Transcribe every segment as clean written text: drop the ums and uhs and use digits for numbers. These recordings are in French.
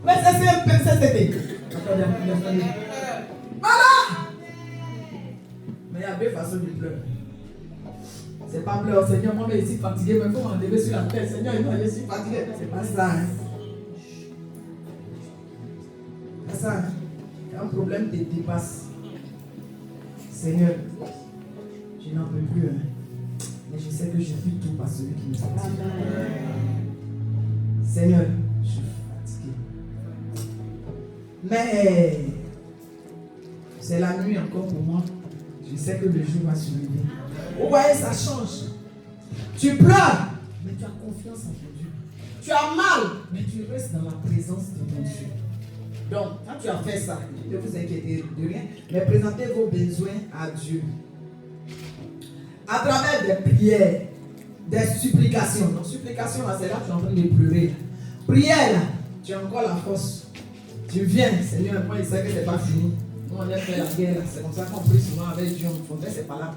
Mais c'est c'était. Attendez. Voilà! Mais il y a deux façons de pleurer. C'est pas pleurer, Seigneur, moi je suis fatigué, mais il faut m'enlever sur la tête. Seigneur, je suis fatigué. C'est pas ça. Hein. C'est ça. Hein. Quand un problème te dépasse, Seigneur, je n'en peux plus. Hein. Mais je sais que je suis tout par celui qui me fatigue. Seigneur, je suis fatigué. Mais c'est la nuit encore pour moi. Je sais que le jour va se lever. Vous voyez, ça change. Tu pleures, mais tu as confiance en ton Dieu. Tu as mal, mais tu restes dans la présence de ton Dieu. Donc, quand tu as fait ça, ne vous inquiétez de rien, mais présentez vos besoins à Dieu. À travers des prières, des supplications. Donc, supplication, là, c'est là que tu es en train de pleurer. Prière, là, tu as encore la force. Tu viens, Seigneur, moi, il sait que ce n'est pas fini. Nous, on a fait la guerre, là. C'est comme ça qu'on prie souvent avec Dieu. Il faudrait, c'est pas là.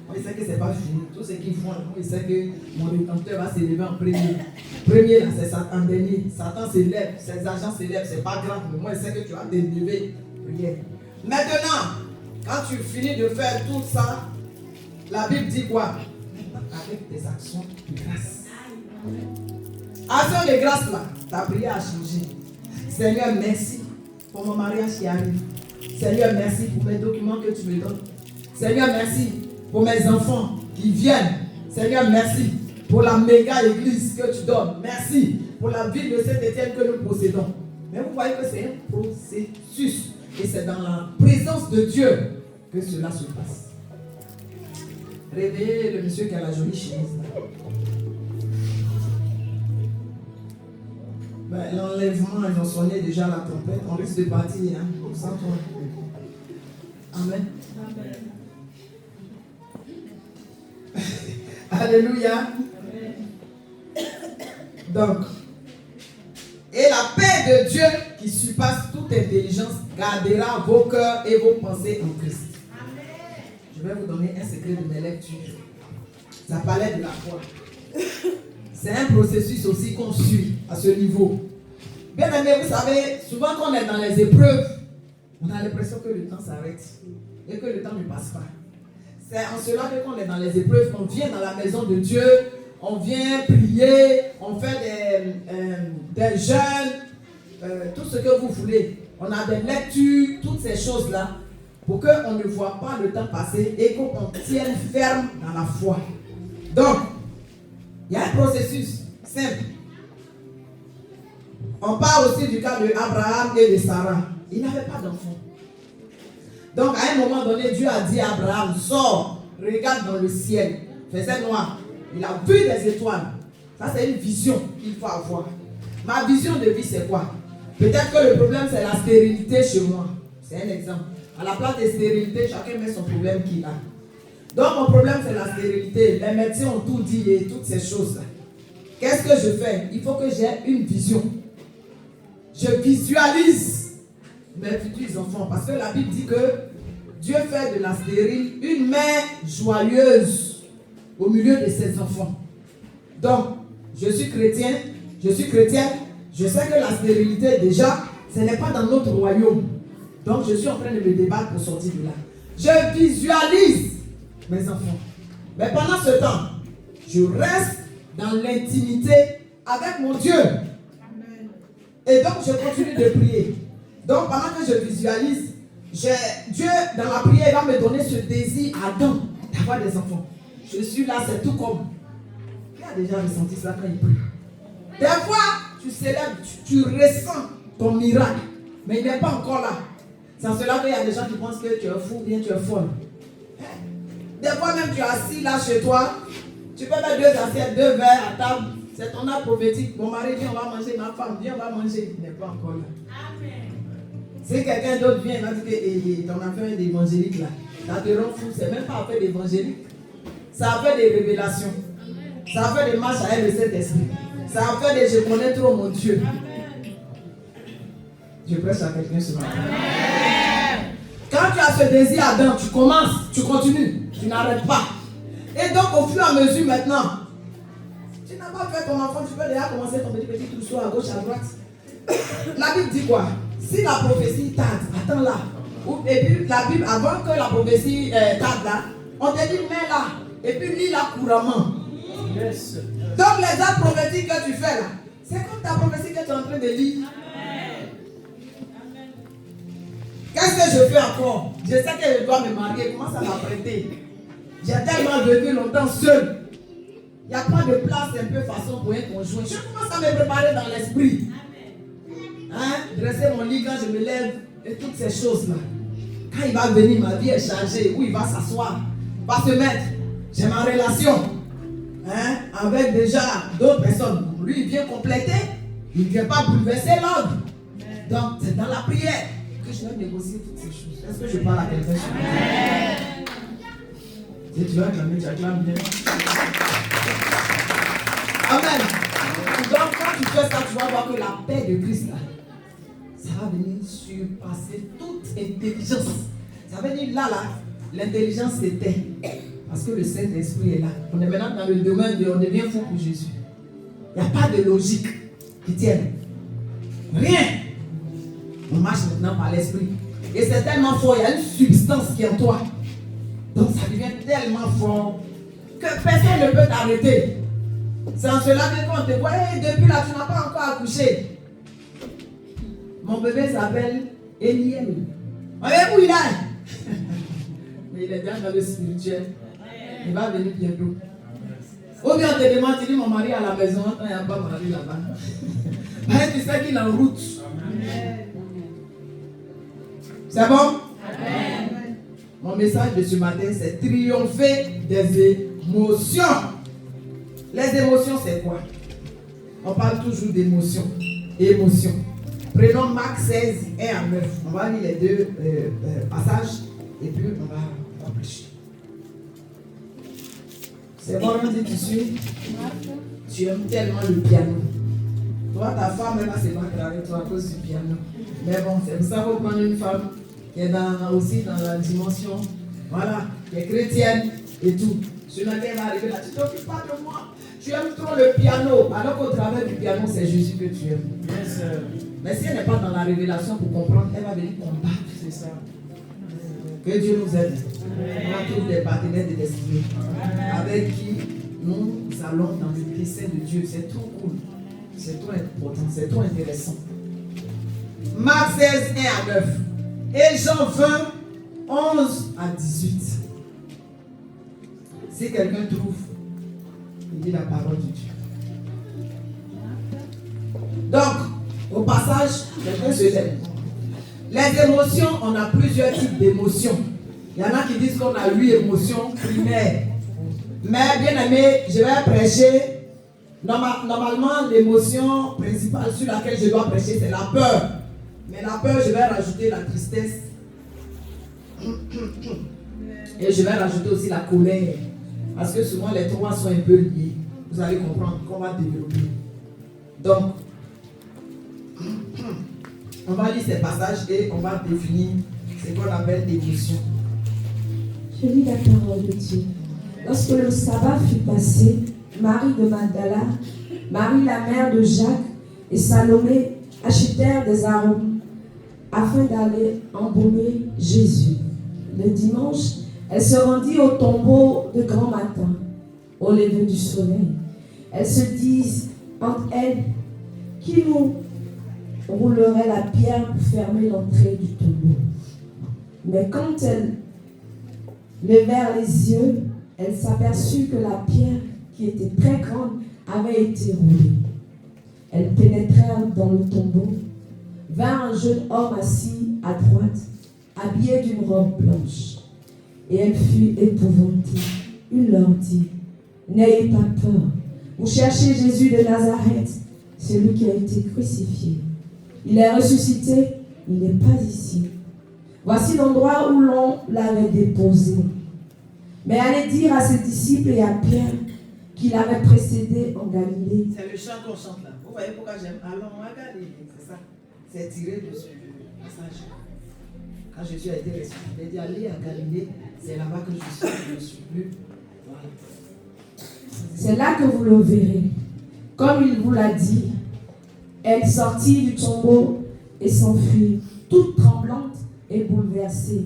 Moi, il sait que ce n'est pas fini. Tout ce qu'ils font, moi, il sait que mon rédempteur va s'élever en premier. Premier, là, c'est Satan. Dernier, Satan s'élève, ses agents s'élèvent, c'est pas grave. Mais moi, il sait que tu vas t'élever. Prière. Maintenant, quand tu finis de faire tout ça, la Bible dit quoi? Avec tes actions de grâce. Action de grâce là, ta prière a changé. Seigneur, merci pour mon mariage qui arrive. Seigneur, merci pour mes documents que tu me donnes. Seigneur, merci pour mes enfants qui viennent. Seigneur, merci pour la méga église que tu donnes. Merci pour la ville de Saint-Étienne que nous possédons. Mais vous voyez que c'est un processus. Et c'est dans la présence de Dieu que cela se passe. Réveillez le monsieur qui a la jolie chemise. Ben, l'enlèvement, ils ont sonné déjà la trompette. On risque de partir. Hein, sans toi. Amen. Alléluia. Amen. Donc, et la paix de Dieu qui surpasse toute intelligence gardera vos cœurs et vos pensées en Christ. Je vais vous donner un secret de mes lectures. Ça parlait de la foi. C'est un processus aussi qu'on suit à ce niveau. Bien aimé, vous savez, souvent quand on est dans les épreuves, on a l'impression que le temps s'arrête et que le temps ne passe pas. C'est en cela que quand on est dans les épreuves, on vient dans la maison de Dieu, on vient prier, on fait des jeûnes, tout ce que vous voulez. On a des lectures, toutes ces choses-là. Pour qu'on ne voit pas le temps passer et qu'on tienne ferme dans la foi. Donc, il y a un processus simple. On parle aussi du cas de Abraham et de Sarah. Ils n'avaient pas d'enfant. Donc, à un moment donné, Dieu a dit à Abraham, sors, regarde dans le ciel. Il faisait noir. Il a vu des étoiles. Ça, c'est une vision qu'il faut avoir. Ma vision de vie, c'est quoi? Peut-être que le problème, c'est la stérilité chez moi. C'est un exemple. À la place de stérilité, chacun met son problème qu'il a. Donc mon problème c'est la stérilité. Les médecins ont tout dit et toutes ces choses-là. Qu'est-ce que je fais? Il faut que j'ai une vision. Je visualise mes futurs enfants. Parce que la Bible dit que Dieu fait de la stérile une mère joyeuse au milieu de ses enfants. Donc, je suis chrétienne, je sais que la stérilité déjà, ce n'est pas dans notre royaume. Donc je suis en train de me débattre pour sortir de là. Je visualise mes enfants. Mais pendant ce temps, je reste dans l'intimité avec mon Dieu. Amen. Et donc je continue de prier. Donc pendant que je visualise, Dieu dans la prière va me donner ce désir ardent d'avoir des enfants. Je suis là, c'est tout comme. Qui a déjà ressenti ça quand il prie? Des fois, tu célèbres, tu ressens ton miracle, mais il n'est pas encore là. C'est en cela qu'il y a des gens qui pensent que tu es fou ou bien tu es folle. Des fois même tu es assis là chez toi, tu peux mettre 2 assiettes, 2 verres à table. C'est ton art prophétique. Mon mari vient, on va manger, ma femme vient, on va manger. Il n'est pas encore là. Amen. Si quelqu'un d'autre vient, il va dire que ton affaire d'évangélique là, ça te rend fou. C'est même pas affaire d'évangélique. Ça a fait des révélations. Ça a fait des marches avec le Saint-Esprit. Ça a fait des je connais trop mon Dieu. Je prêche à quelqu'un ce matin. Quand tu as ce désir ardent, tu commences, tu continues, tu n'arrêtes pas. Et donc au fur et à mesure maintenant, tu n'as pas fait ton enfant, tu peux déjà commencer ton petit troussou à gauche, à droite. La Bible dit quoi? Si la prophétie tarde, attends là. Et puis la Bible, avant que la prophétie tarde là, on te dit mets là. Et puis lis-la couramment. Yes. Donc les actes prophétiques que tu fais là, c'est comme ta prophétie que tu es en train de lire. Qu'est-ce que je fais encore? Je sais que je dois me marier. Comment ça m'a prêté? J'ai tellement vécu longtemps seul. Il n'y a pas de place un peu façon pour un conjoint. Je commence à me préparer dans l'esprit. Hein? Dresser mon lit quand je me lève et toutes ces choses-là. Quand il va venir, ma vie est changée. Où il va s'asseoir, va se mettre. J'ai ma relation avec déjà d'autres personnes. Lui, il vient compléter. Il ne vient pas bouleverser l'ordre. Donc, c'est dans la prière que je vais négocier toutes ces choses. Est-ce que je parle à quelqu'un? Si tu vas acclamer, tu acclames bien. Amen. Donc, quand tu fais ça, tu vas voir que la paix de Christ, là, ça va venir surpasser toute intelligence. Ça veut dire là, l'intelligence s'éteint. Parce que le Saint-Esprit est là. On est maintenant dans le domaine de on devient fou pour Jésus. Il n'y a pas de logique qui tienne. Rien. On marche maintenant par l'Esprit. Et c'est tellement fort, il y a une substance qui est en toi. Donc ça devient tellement fort que personne ne peut t'arrêter. C'est en cela que quand on te voit, depuis là, tu n'as pas encore accouché. Mon bébé s'appelle Eliel. Voyez où il est? Mais il est bien dans le spirituel. Il va venir bientôt. Ou bien on te demande, tu dis mon mari à la maison, il n'y a pas mari là-bas. Mais tu sais qu'il est en route. C'est bon? Amen. Mon message de ce matin, c'est triompher des émotions. Les émotions, c'est quoi? On parle toujours d'émotions. Émotions. Prenons Marc 16, 1 à 9. On va lire les deux passages et puis on va prêcher. C'est bon, on dit tu suis. Tu aimes tellement le piano. Toi, ta femme, elle va se battre avec toi à cause du piano. Mais bon, c'est pour ça qu'il faut prendre une femme qui est aussi dans la dimension, voilà, qui est chrétienne et tout. Ce matin, elle va arriver là, tu ne t'occupes pas de moi. Tu aimes trop le piano, alors qu'au travers du piano, c'est Jésus que tu aimes. Yes, mais si elle n'est pas dans la révélation pour comprendre, elle va venir combattre. C'est ça. Que Dieu nous aide. On trouve des partenaires de destinée avec qui nous allons dans le dessein de Dieu. C'est trop cool. C'est trop important. C'est trop intéressant. Marc 16, 1 à 9. Et Jean 20, 11 à 18. Si quelqu'un trouve, il dit la parole de Dieu. Donc, au passage, quelqu'un se lève. Les émotions, on a plusieurs types d'émotions. Il y en a qui disent qu'on a 8 émotions primaires. Mais bien aimé, je vais prêcher. Normalement, l'émotion principale sur laquelle je dois prêcher, c'est la peur. Mais la peur, je vais rajouter la tristesse. Et je vais rajouter aussi la colère. Parce que souvent, les trois sont un peu liés. Vous allez comprendre qu'on va développer. Donc, on va lire ces passages et on va définir ce qu'on appelle l'émotion. Je lis la parole de Dieu. Lorsque le sabbat fut passé, Marie de Magdala, Marie la mère de Jacques et Salomé achetèrent des arômes afin d'aller embaumer Jésus. Le dimanche, elle se rendit au tombeau de grand matin, au lever du soleil. Elles se disent entre elles, qui nous roulerait la pierre pour fermer l'entrée du tombeau. Mais quand elles levèrent les yeux, elles s'aperçurent que la pierre, qui était très grande, avait été roulée. Elles pénétrèrent dans le tombeau, vinrent un jeune homme assis à droite, habillé d'une robe blanche. Et elle fut épouvantée. Il leur dit, n'ayez pas peur. Vous cherchez Jésus de Nazareth, celui qui a été crucifié. Il est ressuscité, il n'est pas ici. Voici l'endroit où l'on l'avait déposé. Mais allez dire à ses disciples et à Pierre qu'il avait précédé en Galilée. C'est le chant qu'on chante là. Vous voyez pourquoi j'aime. Allons à Galilée, c'est ça. C'est tiré de ce passage. Quand Jésus a été ressuscité, il a dit allez à Galilée, c'est là-bas que je ne suis plus. Voilà. C'est là que vous le verrez. Comme il vous l'a dit. Elle sortit du tombeau et s'enfuit, toute tremblante et bouleversée.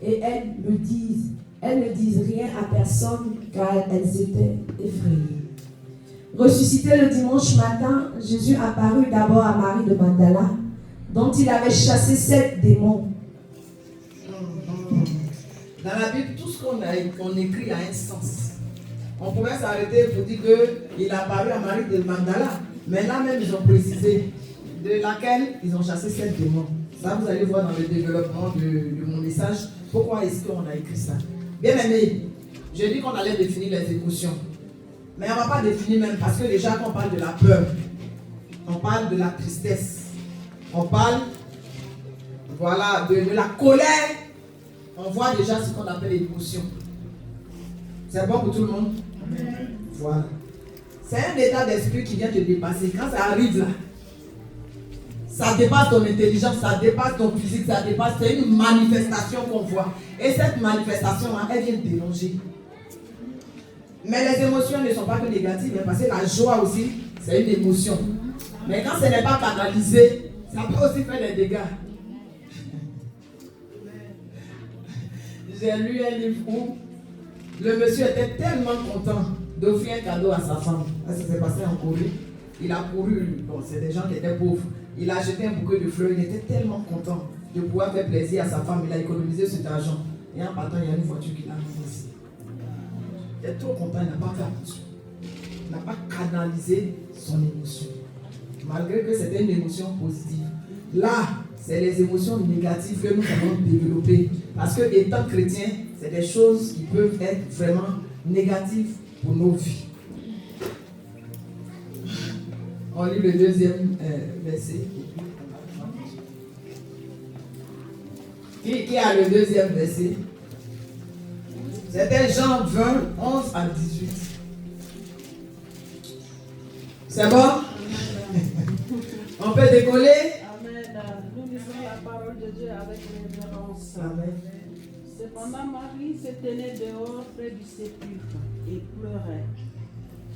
Et elles ne disent rien à personne car elles étaient effrayées. Ressuscité le dimanche matin, Jésus apparut d'abord à Marie de Magdala, dont il avait chassé 7 démons. Dans la Bible, tout ce qu'on écrit a un sens. On pourrait s'arrêter pour dire qu'il a apparu à Marie de Magdala, mais là même ils ont précisé de laquelle ils ont chassé 7 démons. Ça, vous allez voir dans le développement de mon message, pourquoi est-ce qu'on a écrit ça. Bien aimé, j'ai dit qu'on allait définir les émotions. Mais on ne va pas définir même, parce que déjà quand on parle de la peur, on parle de la tristesse, on parle voilà, de la colère, on voit déjà ce qu'on appelle l'émotion. C'est bon pour tout le monde? Voilà. C'est un état d'esprit qui vient te dépasser. Quand ça arrive là, ça dépasse ton intelligence, ça dépasse ton physique, ça dépasse, c'est une manifestation qu'on voit. Et cette manifestation-là, elle vient déranger. Mais les émotions ne sont pas que négatives, parce que la joie aussi, c'est une émotion. Mais quand ce n'est pas canalisé, ça peut aussi faire des dégâts. J'ai lu un livre où le monsieur était tellement content d'offrir un cadeau à sa femme. Ça s'est passé en Corée. Il a couru, bon, c'est des gens qui étaient pauvres. Il a acheté un bouquet de fleurs. Il était tellement content de pouvoir faire plaisir à sa femme. Il a économisé cet argent. Et en partant, il y a une voiture qui l'a ramassé. Il est trop content, il n'a pas fait attention. Il n'a pas canalisé son émotion. Malgré que c'était une émotion positive. Là, c'est les émotions négatives que nous allons développer. Parce que étant chrétien, c'est des choses qui peuvent être vraiment négatives pour nos vies. On lit le deuxième verset. Qui a le deuxième verset? C'était Jean 20, 11 à 18. C'est bon? On peut décoller? Amen. Nous lisons la parole de Dieu avec révérence. Amen. Cependant, Marie se tenait dehors près du sépulcre et pleurait.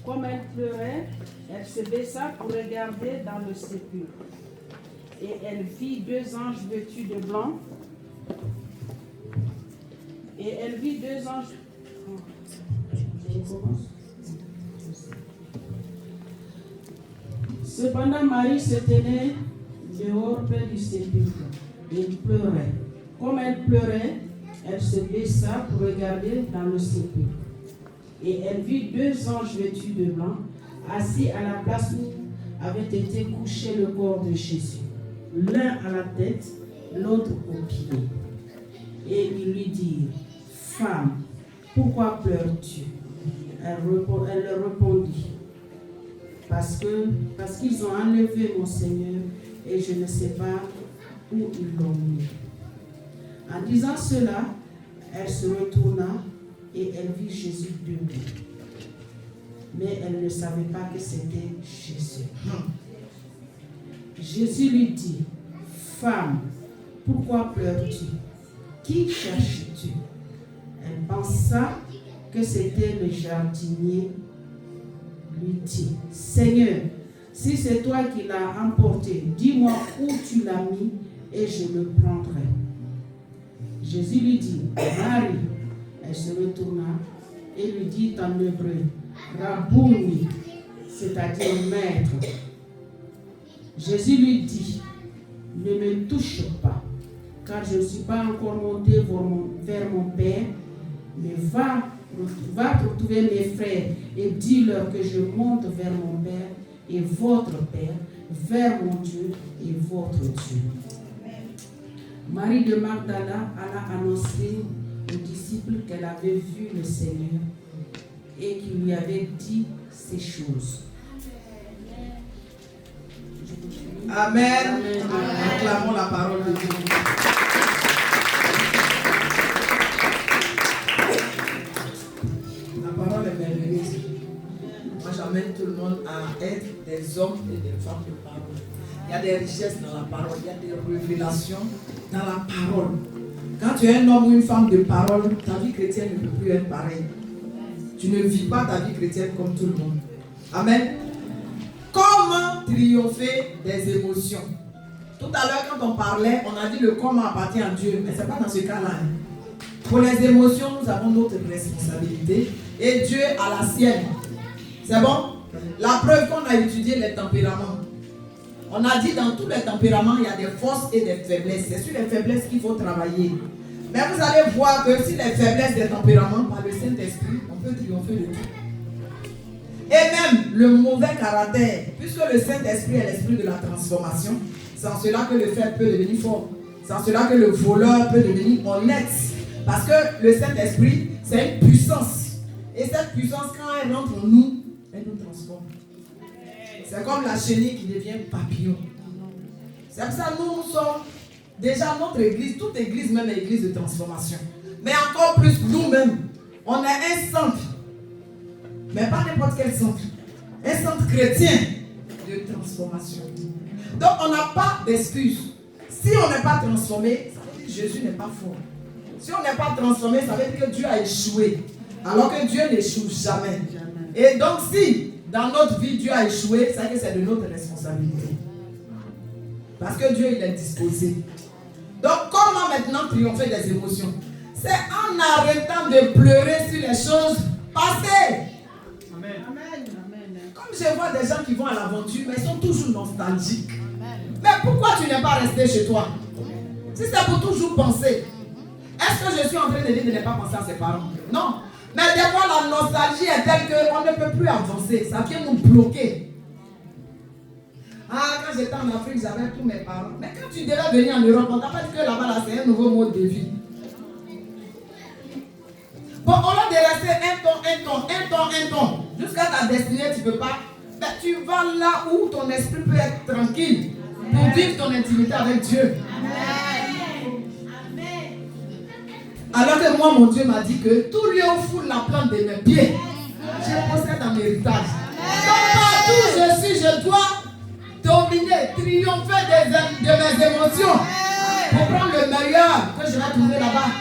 Comme elle pleurait, elle se baissa pour regarder dans le sépulcre. Et elle vit 2 anges vêtus de blanc. Et elle vit 2 anges. Cependant, Marie se tenait dehors près du sépulcre et pleurait. Comme elle pleurait, elle se baissa pour regarder dans le sépulcre. Et elle vit 2 anges vêtus de blanc, assis à la place où avait été couché le corps de Jésus, l'un à la tête, l'autre aux pieds. Et ils lui dirent: Femme, pourquoi pleures-tu? Elle leur répondit: Parce qu'ils ont enlevé mon Seigneur et je ne sais pas où ils l'ont mis. En disant cela, elle se retourna et elle vit Jésus debout. Mais elle ne savait pas que c'était Jésus. Jésus lui dit: Femme, pourquoi pleures-tu? Qui cherches-tu? Elle pensa que c'était le jardinier. Lui dit: Seigneur, si c'est toi qui l'as emporté, dis-moi où tu l'as mis et je le prendrai. Jésus lui dit: Marie. Elle se retourna et lui dit en hébreu: Rabouni, c'est-à-dire maître. Jésus lui dit: Ne me touche pas, car je ne suis pas encore monté vers mon Père, mais va retrouver mes frères et dis-leur que je monte vers mon Père et votre Père, vers mon Dieu et votre Dieu. Marie de Magdala alla annoncer aux disciples qu'elle avait vu le Seigneur et qu'il lui avait dit ces choses. Amen. Amen. Acclamons la parole de Dieu. La parole est merveilleuse. Moi, j'amène tout le monde à être des hommes et des femmes de parole. Il y a des richesses dans la parole, il y a des révélations dans la parole. Quand tu es un homme ou une femme de parole, ta vie chrétienne ne peut plus être pareille. Tu ne vis pas ta vie chrétienne comme tout le monde. Amen. Comment triompher des émotions. Tout à l'heure, quand on parlait, on a dit le comment appartient à Dieu. Mais ce n'est pas dans ce cas-là. Pour les émotions, nous avons notre responsabilité. Et Dieu a la sienne. C'est bon? La preuve qu'on a étudié les tempéraments. On a dit dans tous les tempéraments, il y a des forces et des faiblesses. C'est sur les faiblesses qu'il faut travailler. Mais vous allez voir que si les faiblesses des tempéraments, par le Saint-Esprit, on peut triompher de tout. Et même le mauvais caractère, puisque le Saint-Esprit est l'esprit de la transformation, c'est en cela que le faible peut devenir fort. C'est en cela que le voleur peut devenir honnête. Parce que le Saint-Esprit, c'est une puissance. Et cette puissance, quand elle rentre en nous, elle nous transforme. C'est comme la chenille qui devient papillon. C'est pour ça que nous sommes déjà notre église, toute église même est église de transformation. Mais encore plus nous-mêmes, on est un centre. Mais pas n'importe quel centre. Un centre chrétien de transformation. Donc on n'a pas d'excuse. Si on n'est pas transformé, ça veut dire que Jésus n'est pas fort. Si on n'est pas transformé, ça veut dire que Dieu a échoué. Alors que Dieu n'échoue jamais. Et donc si dans notre vie Dieu a échoué, ça veut dire que c'est de notre responsabilité. Parce que Dieu il est disposé. Donc comment maintenant triompher des émotions? C'est en arrêtant de pleurer sur les choses passées. Comme je vois des gens qui vont à l'aventure, mais ils sont toujours nostalgiques. Mais pourquoi tu n'es pas resté chez toi? Si c'est pour toujours penser. Est-ce que je suis en train de dire de ne pas penser à ses parents? Non. Mais des fois, la nostalgie est telle qu'on ne peut plus avancer. Ça vient nous bloquer. Ah, quand j'étais en Afrique, j'avais tous mes parents. Mais quand tu devais venir en Europe, on t'a pas dit que là-bas, là, c'est un nouveau mode de vie. Bon, au lieu de rester un temps, jusqu'à ta destinée, tu ne peux pas. Mais tu vas là où ton esprit peut être tranquille pour vivre ton intimité avec Dieu. Alors que moi, mon Dieu m'a dit que tout lieu où foule la plante de mes pieds, je possède un héritage. Donc partout où je suis, je dois dominer, triompher de mes émotions pour prendre le meilleur que je vais trouver là-bas.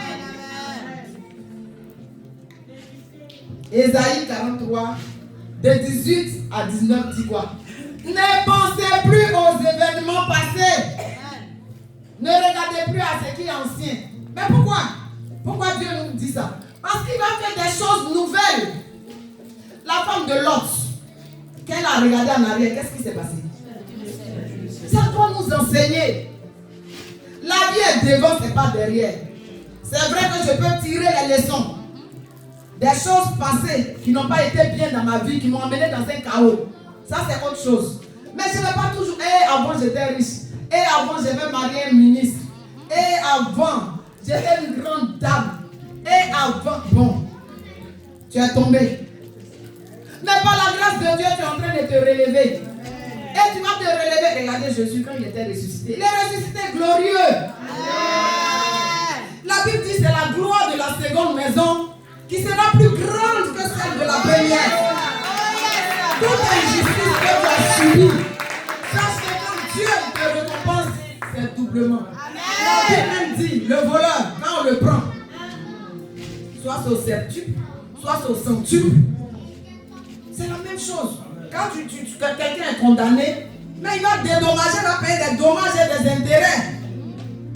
Ésaïe 43, de 18 à 19 dit quoi? Ne pensez plus aux événements passés. Ne regardez plus à ce qui est ancien. Mais pourquoi? Pourquoi Dieu nous dit ça? Parce qu'il va faire des choses nouvelles. La femme de Lot, qu'elle a regardé en arrière, qu'est-ce qui s'est passé? Ça doit nous enseigner. La vie est devant, c'est pas derrière. C'est vrai que je peux tirer les leçons des choses passées qui n'ont pas été bien dans ma vie, qui m'ont emmené dans un chaos. Ça, c'est autre chose. Mais je ne vais pas toujours. Avant, j'étais riche. Avant, j'avais marié un ministre. Avant, j'étais une grande dame. Avant, bon, tu es tombé. Mais par la grâce de Dieu, tu es en train de te relever. Et tu vas te relever. Regardez Jésus quand il était ressuscité. Il est ressuscité glorieux. La Bible dit que c'est la gloire de la seconde maison qui sera plus grande que celle de la première. Toute injustice que tu as subie, sache que quand Dieu te récompense, c'est doublement. La Bible même dit, le voleur, quand on le prend, soit au septuple, soit au centuple, c'est la même chose. Quand quelqu'un est condamné, mais il va dédommager, il va payer des dommages et des intérêts.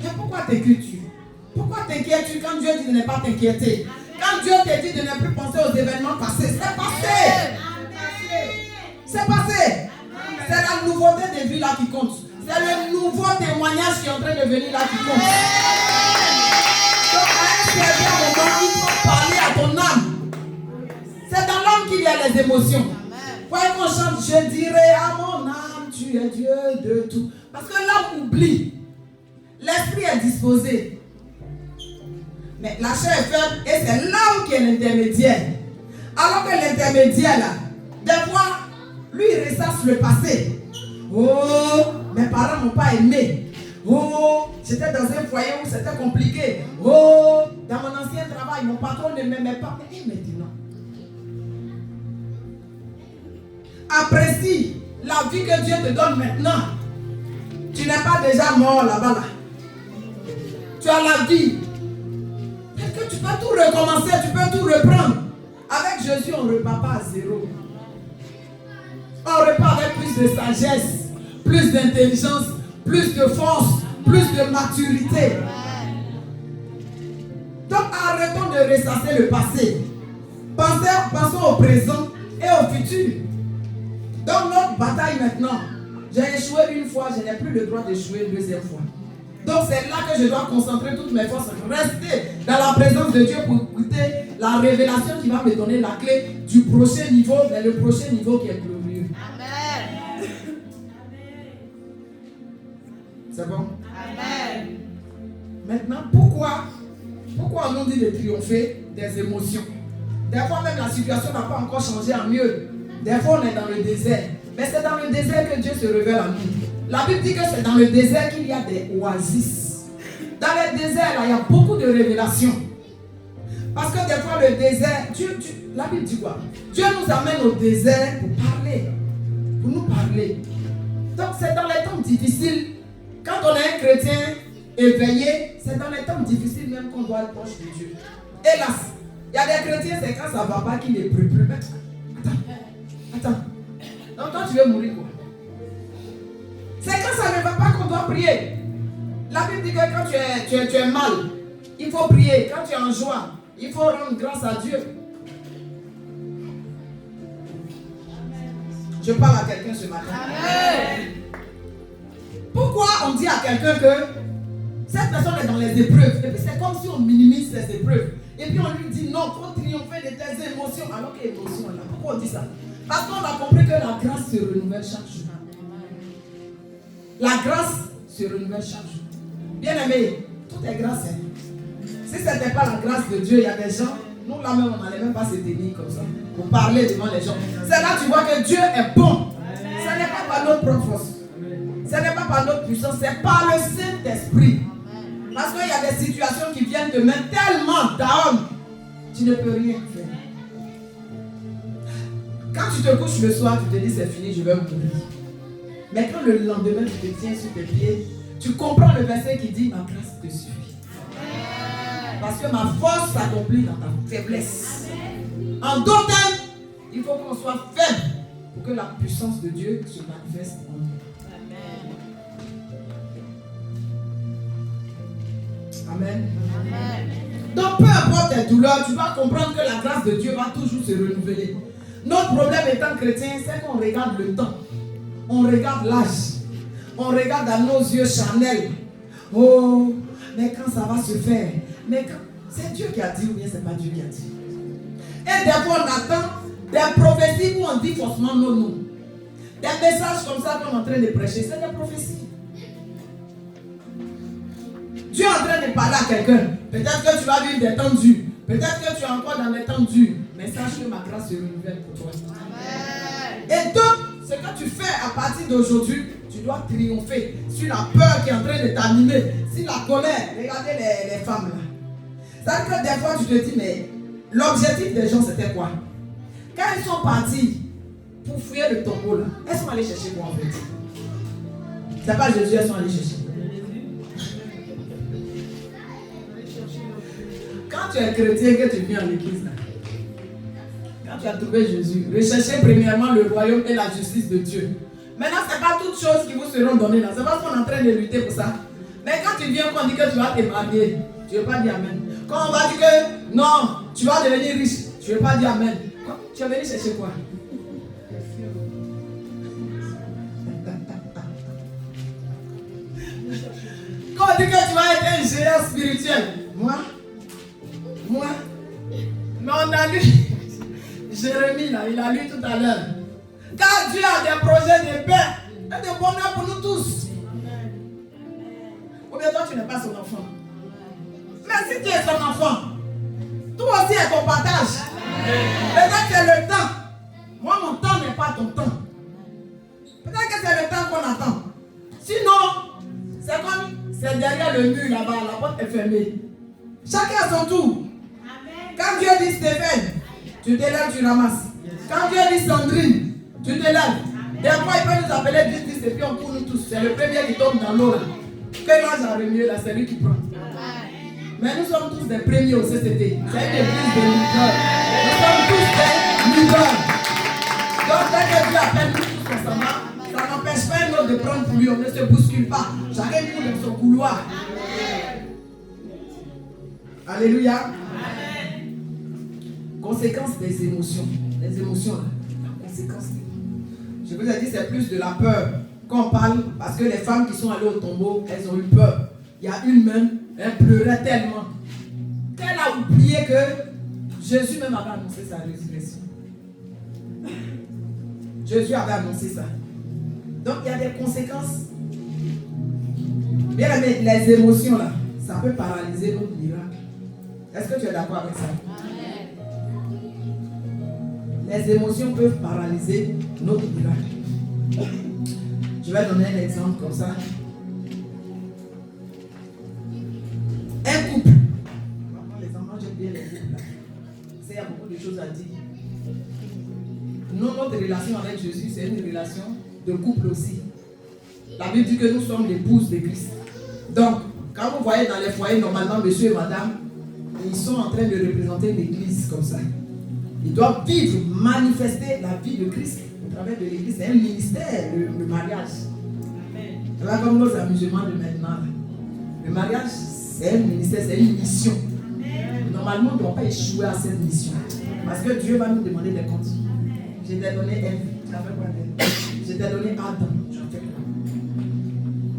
Mais pourquoi t'inquiètes-tu? Pourquoi t'inquiètes-tu quand Dieu dit de ne pas t'inquiéter? Quand Dieu te dit de ne plus penser aux événements passés, c'est passé. C'est passé. C'est la nouveauté de vie là qui compte. C'est le nouveau témoignage qui est en train de venir là qui compte. Donc à un certain moment, il faut parler à ton âme. C'est dans l'âme qu'il y a les émotions. Voyez qu'on chante, je dirai à mon âme, tu es Dieu de tout. Parce que l'âme oublie. L'esprit est disposé. Mais la chair est faible et c'est l'âme qui est l'intermédiaire. Alors que l'intermédiaire là, des fois, lui il ressasse le passé. Oh, mes parents m'ont pas aimé. Oh, j'étais dans un foyer où c'était compliqué. Oh, dans mon ancien travail, mon patron ne m'aimait pas. Et maintenant, apprécie la vie que Dieu te donne maintenant. Tu n'es pas déjà mort là-bas là. Tu as la vie. Est-ce que tu peux tout recommencer, tu peux tout reprendre? Avec Jésus, on ne repart pas à zéro. On repart avec plus de sagesse, plus d'intelligence, plus de force, plus de maturité. Donc arrêtons de ressasser le passé. Pensons au présent et au futur. Donc notre bataille maintenant, j'ai échoué une fois, je n'ai plus le droit d'échouer une deuxième fois. Donc c'est là que je dois concentrer toutes mes forces, rester dans la présence de Dieu pour écouter la révélation qui va me donner la clé du prochain niveau, mais le prochain niveau qui est glorieux. Amen. C'est bon? Amen. Maintenant, pourquoi on nous dit de triompher des émotions? Des fois même la situation n'a pas encore changé en mieux. Des fois on est dans le désert. Mais c'est dans le désert que Dieu se révèle à nous. La Bible dit que c'est dans le désert qu'il y a des oasis. Dans le désert, là, il y a beaucoup de révélations. Parce que des fois, le désert, la Bible dit quoi? Dieu nous amène au désert pour parler. Pour nous parler. Donc, c'est dans les temps difficiles. Quand on est un chrétien éveillé, c'est dans les temps difficiles même qu'on doit être proche de Dieu. Hélas, il y a des chrétiens, c'est quand ça ne va pas qu'il est plus. Attends. Donc, toi, tu veux mourir quoi? C'est quand ça ne va pas qu'on doit prier. La Bible dit que quand tu es mal, il faut prier. Quand tu es en joie, il faut rendre grâce à Dieu. Je parle à quelqu'un ce matin. Amen. Pourquoi on dit à quelqu'un que cette personne est dans les épreuves? Et puis c'est comme si on minimise ces épreuves. Et puis on lui dit non, il faut triompher de tes émotions. Alors que émotions là, pourquoi on dit ça? Parce qu'on a compris que la grâce se renouvelle chaque jour. La grâce se renouvelle chaque jour. Bien aimé, tout est grâce. Hein. Si ce n'était pas la grâce de Dieu, il y a des gens, nous là-même, on n'allait même pas se tenir comme ça, pour parler devant les gens. C'est là que tu vois que Dieu est bon. Ce n'est pas par notre propre force. Ce n'est pas par notre puissance, c'est par le Saint-Esprit. Parce qu'il y a des situations qui viennent te mettre tellement down, tu ne peux rien faire. Quand tu te couches le soir, tu te dis c'est fini, je vais mourir. Mais quand le lendemain tu te tiens sur tes pieds, tu comprends le verset qui dit ma grâce te suffit. Parce que ma force s'accomplit dans ta faiblesse. En d'autres termes, il faut qu'on soit faible pour que la puissance de Dieu se manifeste en nous. Amen. Amen. Donc peu importe tes douleurs, tu vas comprendre que la grâce de Dieu va toujours se renouveler. Notre problème étant chrétien, c'est qu'on regarde le temps. On regarde l'âge. On regarde à nos yeux charnels. Oh, mais quand ça va se faire? Mais quand... C'est Dieu qui a dit ou bien c'est pas Dieu qui a dit? Et des fois on attend des prophéties où on dit forcément non. Des messages comme ça qu'on est en train de prêcher, c'est des prophéties. Dieu est en train de parler à quelqu'un. Peut-être que tu vas vivre des temps durs. Peut-être que tu es encore dans des temps durs. Mais sache que ma grâce se renouvelle pour toi. Amen. Et donc, ce que tu fais à partir d'aujourd'hui, tu dois triompher sur la peur qui est en train de t'animer, sur la colère. Regardez les femmes là. C'est-à-dire que des fois tu te dis, mais l'objectif des gens c'était quoi? Quand elles sont parties pour fouiller le tombeau là, elles sont allées chercher quoi en fait? C'est pas Jésus, elles sont allées chercher. Quand tu es chrétien, que tu viens à l'église là, quand tu as trouvé Jésus, recherchez premièrement le royaume et la justice de Dieu. Maintenant, ce n'est pas toutes choses qui vous seront données là. C'est parce qu'on est en train de lutter pour ça. Mais quand tu viens, qu'on dit que tu vas te marier, tu ne veux pas dire amen. Quand on va dire que non, tu vas devenir riche, tu ne veux pas dire amen. Tu es venu chercher quoi? Quand on dit que tu vas être un géant spirituel, moi, mais on a lu Jérémie là, il a lu tout à l'heure. Car Dieu a des projets de paix et de bonheur pour nous tous. Ou bien toi tu n'es pas son enfant. Mais si tu es son enfant, toi aussi est ton partage. Peut-être que c'est le temps. Moi mon temps n'est pas ton temps. Peut-être que c'est le temps qu'on attend. Sinon, c'est comme c'est derrière le mur là-bas, la porte est fermée. Chacun à son tour. Quand Dieu dit Stéphane, tu te lèves, tu ramasses. Quand Dieu dit Sandrine, tu te lèves. Des fois, il peut nous appeler 10 et puis on court nous tous. C'est le premier qui tombe dans l'eau là. Que l'ange a remué là, c'est lui qui prend. Mais nous sommes tous des premiers au CCT. C'est une église de leaders. Nous sommes tous des leaders. Donc, dès que Dieu appelle nous tous ensemble, de prendre pour lui, on ne se bouscule pas. Chacun court dans son couloir. Alléluia. Amen. Conséquence des émotions. Les émotions, là. La conséquence. Je vous ai dit, c'est plus de la peur. Quand on parle, parce que les femmes qui sont allées au tombeau, elles ont eu peur. Il y a une même, elle pleurait tellement qu'elle a oublié que Jésus même avait annoncé sa résurrection. Jésus avait annoncé ça. Donc il y a des conséquences. Bien aimé, les émotions là, ça peut paralyser notre miracle. Est-ce que tu es d'accord avec ça? Les émotions peuvent paralyser notre miracle. Je vais donner un exemple comme ça. Un couple. Les enfants, j'aime bien les couples là. Il y a beaucoup de choses à dire. Nous, notre relation avec Jésus, c'est une relation de couple aussi. La Bible dit que nous sommes l'épouses de Christ. Donc, quand vous voyez dans les foyers, normalement, monsieur et madame, ils sont en train de représenter l'église comme ça. Ils doivent vivre, manifester la vie de Christ au travers de l'église. C'est un ministère, le mariage. C'est là comme nos amusements de maintenant. Le mariage, c'est un ministère, c'est une mission. Normalement, on ne doit pas échouer à cette mission. Parce que Dieu va nous demander des comptes. Je t'ai donné Ève, tu as fait quoi d'elle? Je t'ai donné Adam, tu as fait quoi?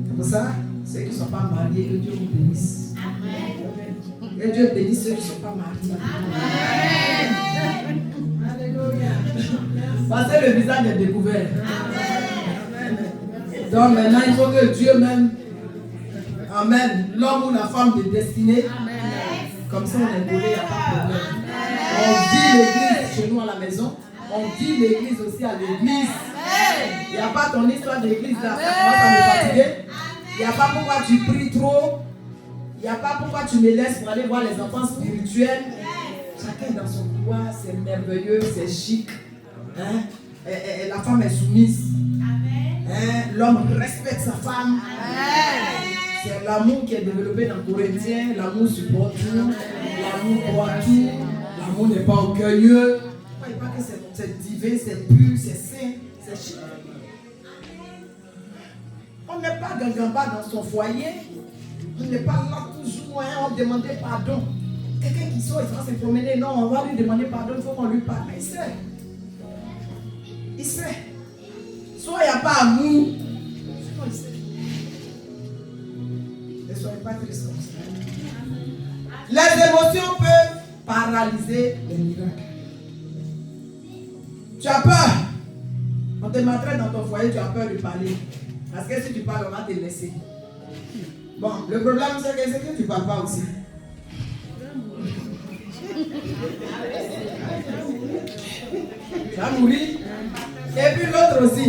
C'est pour ça, ceux qui ne sont pas mariés, que Dieu vous bénisse. Amen. Que Dieu bénisse ceux qui ne sont pas mariés. Amen. Alléluia. Parce que le visage est découvert. Amen. Donc maintenant, il faut que Dieu même amène l'homme ou la femme de destinée. Amen. Comme ça, on est collé, il n'y a pas de problème. On vit l'église chez nous à la maison. On vit l'église aussi à l'église. Il n'y a pas ton histoire d'église là. Ça commence à me fatiguer. Il n'y a pas pourquoi tu pries trop. Il n'y a pas pourquoi tu me laisses pour aller voir les enfants spirituels. Chacun dans son couloir, c'est merveilleux, c'est chic. Hein? Et la femme est soumise. Hein? L'homme respecte sa femme. C'est l'amour qui est développé dans Corinthiens. L'amour supporte tout. L'amour croit tout. L'amour n'est pas orgueilleux. Il ne pas que c'est divin, c'est pur, c'est saint, c'est chic. On n'est pas gangamba dans son foyer. On n'est pas là toujours, hein, on demande pardon. Quelqu'un qui sort, il va se promener. Non, on va lui demander pardon, il faut qu'on lui parle. Mais il sait. Il sait. Soit il n'y a pas amour, soit il sait. Ne soyez pas tristes comme ça. Les émotions peuvent paralyser les miracles. Tu as peur. On te maltraite dans ton foyer, tu as peur de parler. Parce que si tu parles, on va te laisser. Bon, le problème c'est que tu ne parles pas aussi. Tu vas mourir. Et puis l'autre aussi.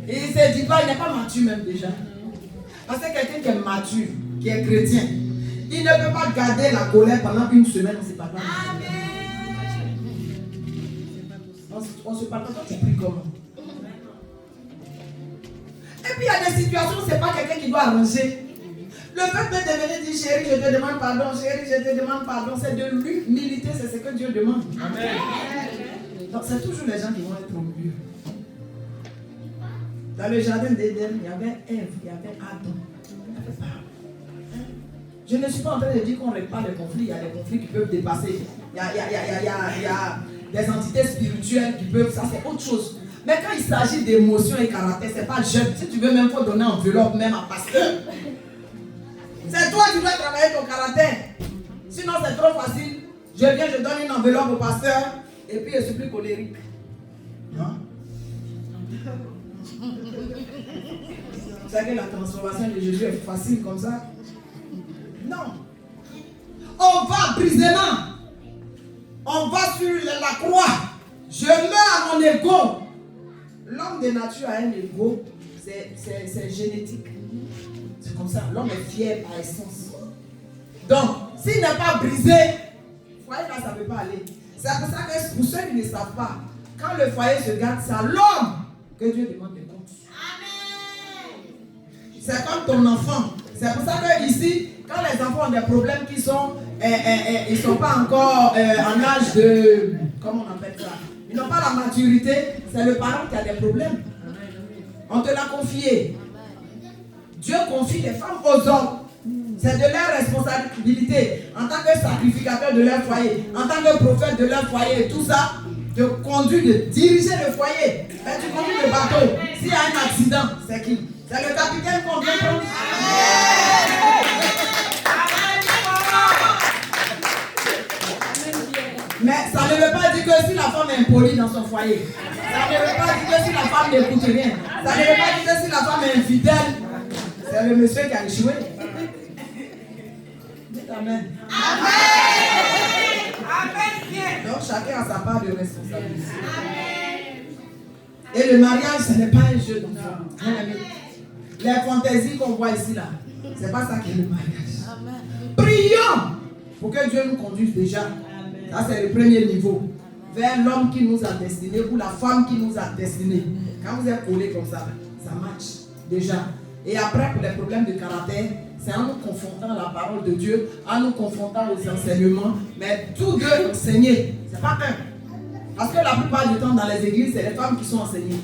Il ne se dit pas, il n'est pas mature même déjà. Parce que quelqu'un qui est mature, qui est chrétien, il ne peut pas garder la colère pendant une semaine, on ne sait pas. On se parle pas, toi tu pries comment? Et puis il y a des situations où ce n'est pas quelqu'un qui doit arranger. Le fait de venir dire chérie, je te demande pardon, chérie, je te demande pardon, c'est de l'humilité, c'est ce que Dieu demande. Amen. Donc c'est toujours les gens qui vont être au milieu. Dans le jardin d'Éden, il y avait Ève, il y avait Adam. Je ne suis pas en train de dire qu'on ne règle pas les conflits, il y a des conflits qui peuvent dépasser. Il y a des entités spirituelles qui peuvent, ça c'est autre chose. Mais quand il s'agit d'émotions et caractère, c'est pas jeune. Si tu veux même pas donner enveloppe même à pasteur. C'est toi qui dois travailler ton caractère. Sinon c'est trop facile. Je viens, je donne une enveloppe au pasteur et puis je suis plus colérique. Non? Vous savez que la transformation de Jésus est facile comme ça? Non. On va brisément. On va sur la croix. Je meurs à mon ego. L'homme de nature a un ego. C'est génétique. C'est comme ça. L'homme est fier par essence. Donc, s'il n'est pas brisé, le foyer là, ça ne peut pas aller. C'est pour ça que pour ceux qui ne savent pas, quand le foyer se garde, c'est à l'homme que Dieu demande des comptes. Amen. C'est comme ton enfant. C'est pour ça que ici, quand les enfants ont des problèmes qui sont, ils ne sont pas encore en âge de, comment on appelle ça? Ils n'ont pas la maturité, c'est le parent qui a des problèmes. On te l'a confié. Dieu confie les femmes aux hommes. C'est de leur responsabilité en tant que sacrificateur de leur foyer, en tant que prophète de leur foyer, tout ça, de conduire, de diriger le foyer. Mais tu conduis le bateau. S'il y a un accident, c'est qui? C'est le capitaine qu'on vient prendre. Mais ça ne veut pas dire que si la femme est impolie dans son foyer, ça ne veut pas dire que si la femme n'écoute rien, ça ne veut pas dire que si la femme est infidèle, c'est le monsieur qui a échoué. Amen. Amen. Donc chacun a sa part de responsabilité. Et le mariage, ce n'est pas un jeu d'enfant. Les fantaisies qu'on voit ici là, c'est pas ça qui est le mariage. Prions pour que Dieu nous conduise déjà. Ça c'est le premier niveau. Vers l'homme qui nous a destinés ou la femme qui nous a destinés. Quand vous êtes collés comme ça marche déjà. Et après pour les problèmes de caractère, c'est en nous confrontant à la parole de Dieu, en nous confrontant aux enseignements, mais tous deux enseigner, c'est pas un. Parce que la plupart du temps dans les églises, c'est les femmes qui sont enseignées.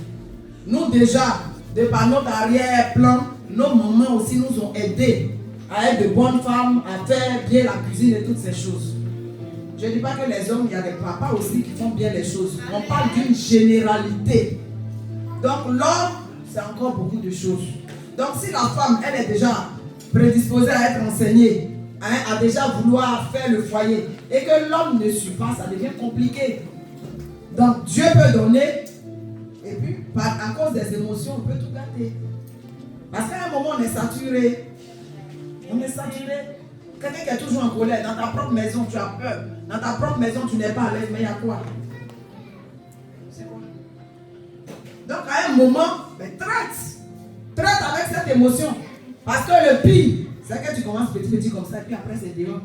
Nous déjà, de par notre arrière-plan, nos mamans aussi nous ont aidés à être de bonnes femmes, à faire bien la cuisine et toutes ces choses. Je ne dis pas que les hommes, il y a des papas aussi qui font bien les choses. On parle d'une généralité. Donc l'homme, c'est encore beaucoup de choses. Donc si la femme, elle est déjà prédisposée à être enseignée, à déjà vouloir faire le foyer, et que l'homme ne suit pas, ça devient compliqué. Donc Dieu peut donner, et puis à cause des émotions, on peut tout gâter. Parce qu'à un moment, on est saturé. On est saturé. Quelqu'un qui est toujours en colère, dans ta propre maison, tu as peur. Dans ta propre maison, tu n'es pas à l'aise, mais il y a quoi? C'est quoi? Donc à un moment, traite avec cette émotion. Parce que le pire, c'est que tu commences petit comme ça, et puis après c'est dehors.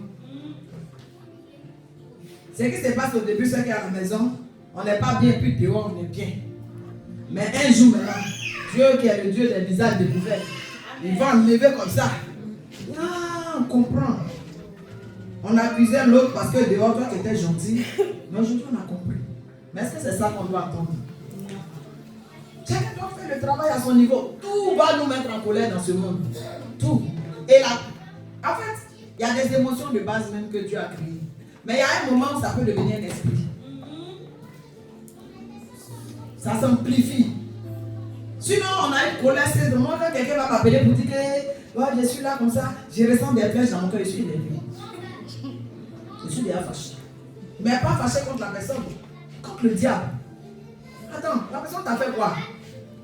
Ce qui se passe au début, c'est qu'à la maison, on n'est pas bien, puis dehors, on est bien. Mais un jour maintenant, Dieu qui est le Dieu des visages découverts, il va enlever comme ça. Ah, on comprend. On accusait l'autre parce que dehors, toi tu étais gentil. Mais aujourd'hui, on a compris. Mais est-ce que c'est ça qu'on doit attendre? Chacun doit faire le travail à son niveau. Tout va nous mettre en colère dans ce monde. Tout. Et là, en fait, il y a des émotions de base même que Dieu a créées. Mais il y a un moment où ça peut devenir un esprit. Ça s'amplifie. Sinon, on a une colère, c'est de moi quand quelqu'un va m'appeler pour dire que oh, je suis là comme ça, je ressens des flèches dans mon cœur, je suis énervé. Je suis déjà fâché. Mais pas fâché contre la personne, contre le diable. Attends, la personne t'a fait quoi?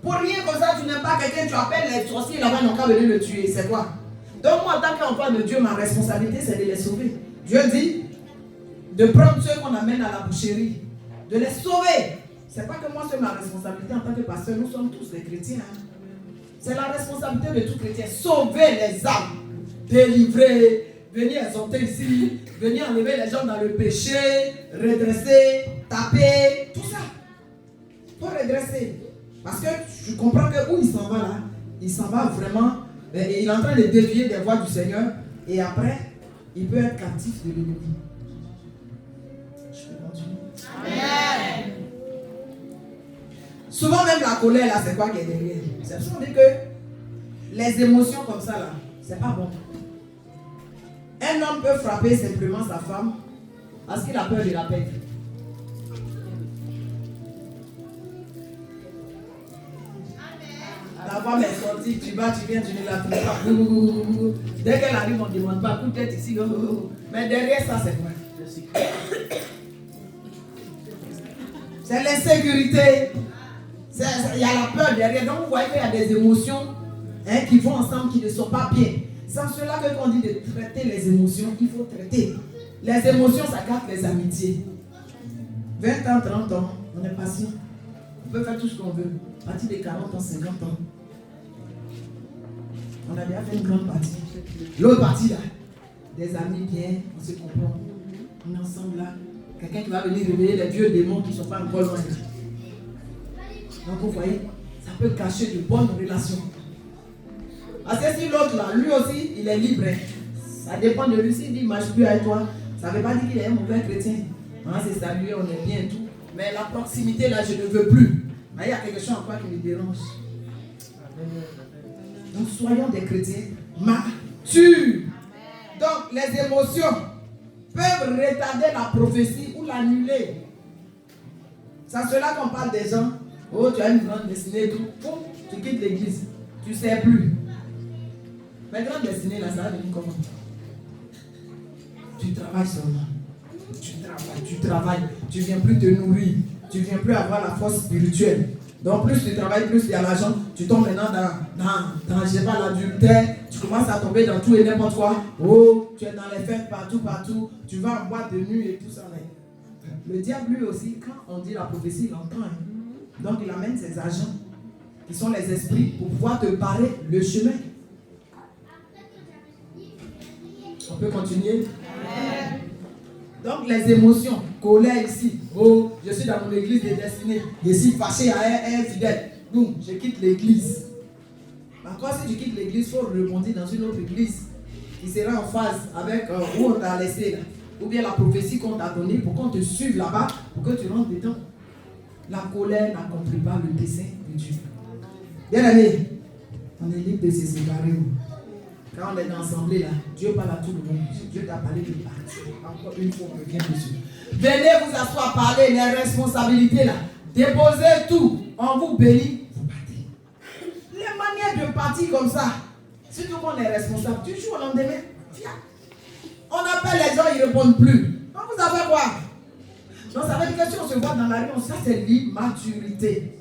Pour rien comme ça, tu n'aimes pas quelqu'un, tu appelles les sorciers là-bas, ils n'ont qu'à venir le tuer. C'est quoi? Donc moi, en tant qu'enfant de Dieu, ma responsabilité, c'est de les sauver. Dieu dit de prendre ceux qu'on amène à la boucherie, de les sauver. C'est pas que moi, c'est ma responsabilité en tant que pasteur, nous sommes tous des chrétiens. Hein. C'est la responsabilité de tout chrétien. Sauver les âmes, délivrer, venir exhorter ici, venir enlever les gens dans le péché, redresser, taper, tout ça. Pour redresser. Parce que je comprends que où il s'en va là, il s'en va vraiment, et il est en train de dévier des voies du Seigneur, et après, il peut être captif de l'ennemi. Je peux continuer. Amen. Souvent même la colère là, c'est quoi qui est derrière? C'est pour dire que les émotions comme ça là, c'est pas bon. Un homme peut frapper simplement sa femme parce qu'il a peur de la perdre. La femme est sortie, tu vas, tu viens, tu ne la trouves pas. Dès qu'elle arrive, on ne demande pas, coup de tête ici. Mais derrière ça, c'est quoi? C'est l'insécurité. Il y a la peur derrière. Donc vous voyez qu'il y a des émotions qui vont ensemble, qui ne sont pas bien. C'est en cela que quand on dit de traiter les émotions, il faut traiter. Les émotions, ça gâte les amitiés. 20 ans, 30 ans, on est patient. On peut faire tout ce qu'on veut. À partir de 40 ans, 50 ans. On a déjà fait une grande partie. L'autre partie là, des amis bien, on se comprend. On est ensemble là. Quelqu'un qui va venir réveiller les vieux démons qui ne sont pas encore loin. Donc vous voyez, ça peut cacher de bonnes relations. Parce que si l'autre là, lui aussi, il est libre. Ça dépend de lui. S'il dit, il ne marche plus avec toi, ça ne veut pas dire qu'il est un mauvais chrétien. Hein, c'est salué, on est bien et tout. Mais la proximité là, je ne veux plus. Mais il y a quelque chose encore qui me dérange. Donc soyons des chrétiens matures. Donc les émotions peuvent retarder la prophétie ou l'annuler. C'est cela qu'on parle des gens. Oh, tu as une grande destinée et tout. Poum, tu quittes l'église. Tu ne sais plus. Mais grande destinée, là, ça va venir comment? Tu travailles seulement. Tu travailles. Tu ne viens plus te nourrir. Tu ne viens plus avoir la force spirituelle. Donc plus tu travailles, plus il y a l'argent. Tu tombes maintenant dans je sais pas, l'adultère. Tu commences à tomber dans tout et n'importe quoi. Oh, tu es dans les fêtes partout. Tu vas en boîte de nuit et tout ça. Mais le diable lui aussi, quand on dit la prophétie, il entend. Hein. Donc il amène ses agents, qui sont les esprits, pour pouvoir te barrer le chemin. On peut continuer? Amen. Donc les émotions, colère ici. Oh, je suis dans mon église de destinée. Je suis fâché à un fidèle. Boum, je quitte l'église. Encore si tu quittes l'église, il faut rebondir dans une autre église qui sera en phase avec où on t'a laissé là. Ou bien la prophétie qu'on t'a donnée pour qu'on te suive là-bas, pour que tu rentres dedans. La colère n'accomplit pas le dessein de Dieu. Bien aimé, on est libre de se séparer. Quand on est dans l'assemblée là, Dieu parle à tout le monde. Dieu t'a parlé de partir. Encore une fois, on revient dessus. Venez vous asseoir, parler les responsabilités là. Déposez tout. On vous bénit, vous partez. Les manières de partir comme ça, si tout le monde est responsable, tu joues au lendemain. Viens. On appelle les gens, ils ne répondent plus. Donc vous savez quoi? Donc ça veut dire que si on se voit dans la rue, ça c'est l'immaturité.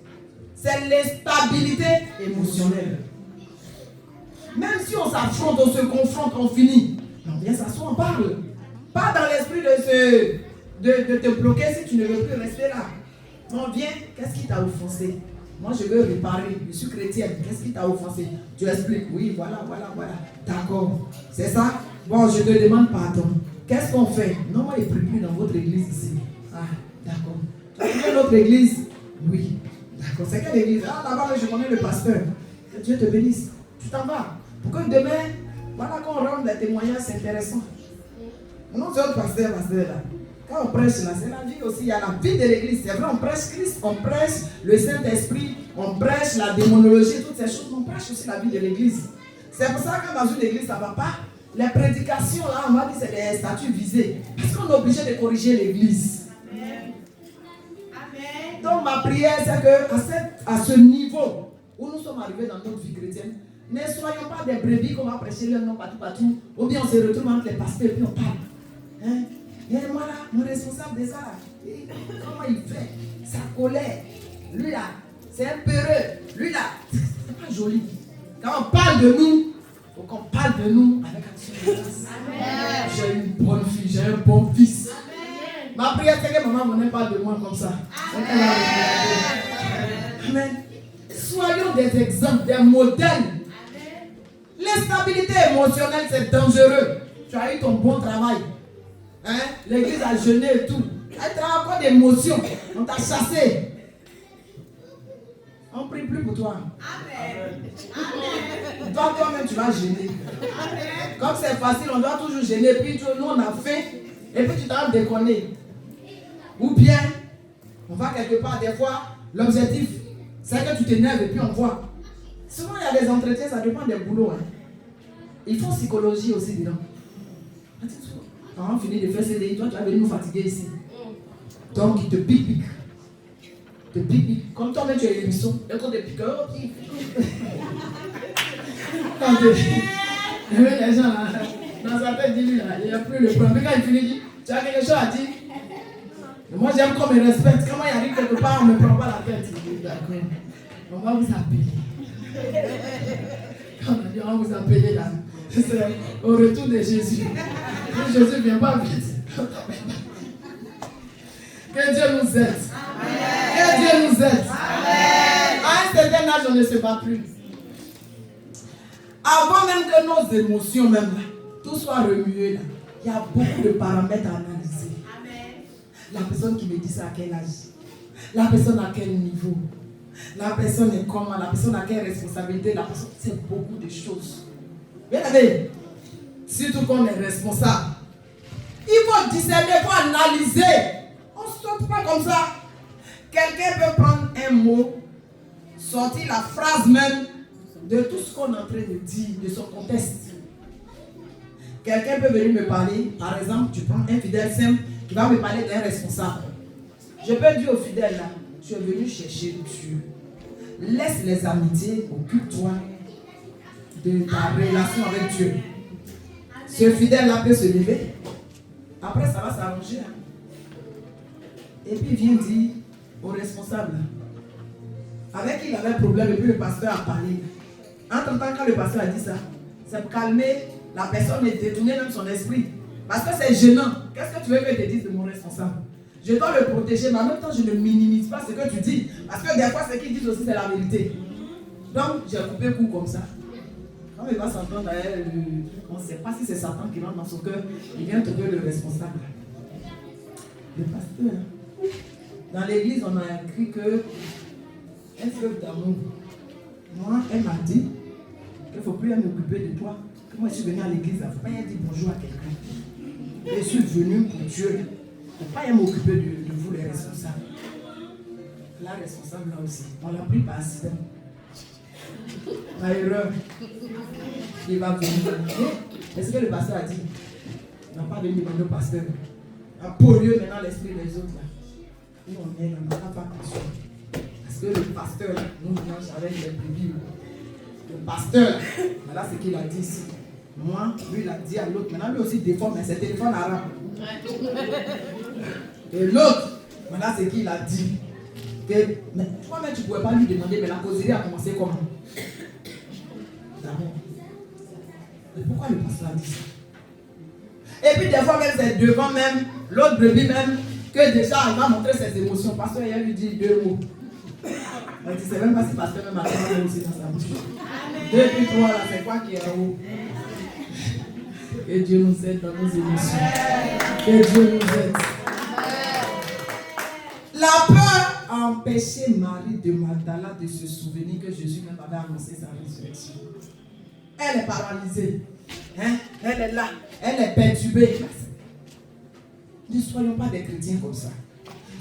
C'est l'instabilité émotionnelle. Même si on s'affronte, on se confronte, on finit. On vient s'asseoir, on parle. Pas dans l'esprit de te bloquer si tu ne veux plus rester là. On vient, qu'est-ce qui t'a offensé? Moi je veux réparer, je suis chrétienne, qu'est-ce qui t'a offensé? Tu expliques, oui, voilà. D'accord, c'est ça? Bon, je te demande pardon. Qu'est-ce qu'on fait? Non, moi je ne prie plus dans votre église ici. Ah, d'accord. Tu as notre église? Oui. D'accord, c'est quelle église? Ah, là-bas, je connais le pasteur. Que Dieu te bénisse. Tu t'en vas. Pour que demain, voilà qu'on rende les témoignages intéressants. Non, c'est notre pasteur là. Quand on prêche là, c'est la vie aussi. Il y a la vie de l'église. C'est vrai, on prêche Christ, on prêche le Saint-Esprit, on prêche la démonologie, toutes ces choses. On prêche aussi la vie de l'église. C'est pour ça que dans une église, ça ne va pas. Les prédications là, on va dire c'est des statuts visés. Parce qu'on est obligé de corriger l'église. Amen. Donc ma prière, c'est que à ce niveau où nous sommes arrivés dans notre vie chrétienne, ne soyons pas des brebis qu'on va prêcher leur nom partout. Ou bien on se retrouve entre les pasteurs et puis on parle. Hein? Et moi là, mon responsable de ça, comment il fait? Sa colère. Lui là, c'est un peureux. Lui là, c'est pas joli. Quand on parle de nous, il faut qu'on parle de nous avec assurance. J'ai une bonne fille, j'ai un bon fils. Amen. Ma prière, c'est que maman ne parle de moi comme ça. Amen. Soyons des exemples, des modèles. L'instabilité émotionnelle, c'est dangereux. Tu as eu ton bon travail. Hein? L'église a jeûné et tout. Tu as encore des émotions. On t'a chassé. On ne prie plus pour toi. Amen. Toi-même, tu vas gêner. Comme c'est facile, on doit toujours gêner. Puis nous, on a faim. Et puis tu t'en déconner. Ou bien, on va quelque part. Des fois, l'objectif, c'est que tu t'énerves et puis on voit. Souvent, il y a des entretiens, ça dépend des boulots. Hein. Il faut psychologie aussi dedans. Quand on finit de faire CDI, toi, tu vas venir nous fatiguer ici. Donc, il te pique. Te pique. Comme toi-même, tu es hérisson. Et quand tu piques, les gens là, dans sa tête, dis-lui, il n'y a plus le problème. Mais quand il finit, il dit, tu as quelque chose à dire. Et moi, j'aime qu'on me respecte. Quand moi, il arrive quelque part, on ne me prend pas la tête. D'accord. On va vous appeler. Quand on a dit, on va vous appeler là. C'est au retour de Jésus. Si Jésus ne vient pas vite. Que Dieu nous aide. Amen. Que Dieu nous aide. Amen. À un certain âge, on ne se bat plus. Avant même que nos émotions, même là, tout soit remué là, il y a beaucoup de paramètres à analyser. Amen. La personne qui me dit ça à quel âge? La personne à quel niveau? La personne est comment? La personne a quelle responsabilité? La personne, c'est beaucoup de choses. Bien aimé, surtout qu'on est responsable. Il faut discerner, il faut analyser. On ne saute pas comme ça. Quelqu'un peut prendre un mot, sortir la phrase même, de tout ce qu'on est en train de dire, de son contexte. Quelqu'un peut venir me parler, par exemple, tu prends un fidèle simple qui va me parler d'un responsable. Je peux dire au fidèle là, tu es venu chercher Dieu. Laisse les amitiés, occupe-toi de ta relation avec Dieu. Ce fidèle-là peut se lever. Après, ça va s'arranger. Hein. Et puis, il vient dire au responsable, avec qui il avait un problème, et puis le pasteur a parlé. Entre-temps, quand le pasteur a dit ça, c'est pour calmer la personne et détourner même son esprit. Parce que c'est gênant. Qu'est-ce que tu veux que je te dise de mon responsable? Je dois le protéger, mais en même temps, je ne minimise pas ce que tu dis. Parce que des fois, ce qu'ils disent aussi, c'est la vérité. Donc, j'ai coupé coup comme ça. Quand il va s'entendre, on ne sait pas si c'est Satan qui rentre dans son cœur. Il vient trouver le responsable. Le pasteur. Dans l'église, on a écrit que un fleuve d'amour. Moi, elle m'a dit qu'il ne faut plus m'occuper de toi. Que moi, je suis venue à l'église, il ne faut pas y dire bonjour à quelqu'un. Je suis venue pour Dieu. Il ne faut pas m'occuper de vous, les responsables. La responsable, là aussi, on l'a pris par accident. Par erreur. Il va venir. Est-ce que le pasteur a dit? Il n'a pas venu demander au pasteur. Un polieux maintenant l'esprit des autres. Là. Nous, on est là, on n'a pas attention. Parce que le pasteur, là, nous mange avec les bébés. Le pasteur, voilà ce qu'il a dit ici. Moi, lui, il a dit à l'autre. Maintenant, lui aussi défend, mais c'est téléphone arabe. Et l'autre, voilà ce qu'il a dit. Que, mais toi-même, tu ne pouvais pas lui demander, mais la causerie a commencé comment? D'abord. Mais pourquoi le pasteur a dit ça? Et puis, des fois, même, c'est devant même, l'autre brebis même, que déjà, il va montrer ses émotions. Pasteur, il lui dit 2 mots. Il dit, c'est même pas si pasteur même a fait aussi dans sa bouche. 2 puis 3, là, c'est quoi qui est en haut? Que Dieu nous aide dans nos émotions. Que Dieu nous aide. La peur a empêché Marie de Magdala de se souvenir que Jésus même avait annoncé sa résurrection. Elle est paralysée. Hein? Elle est là. Elle est perturbée. Ne soyons pas des chrétiens comme ça.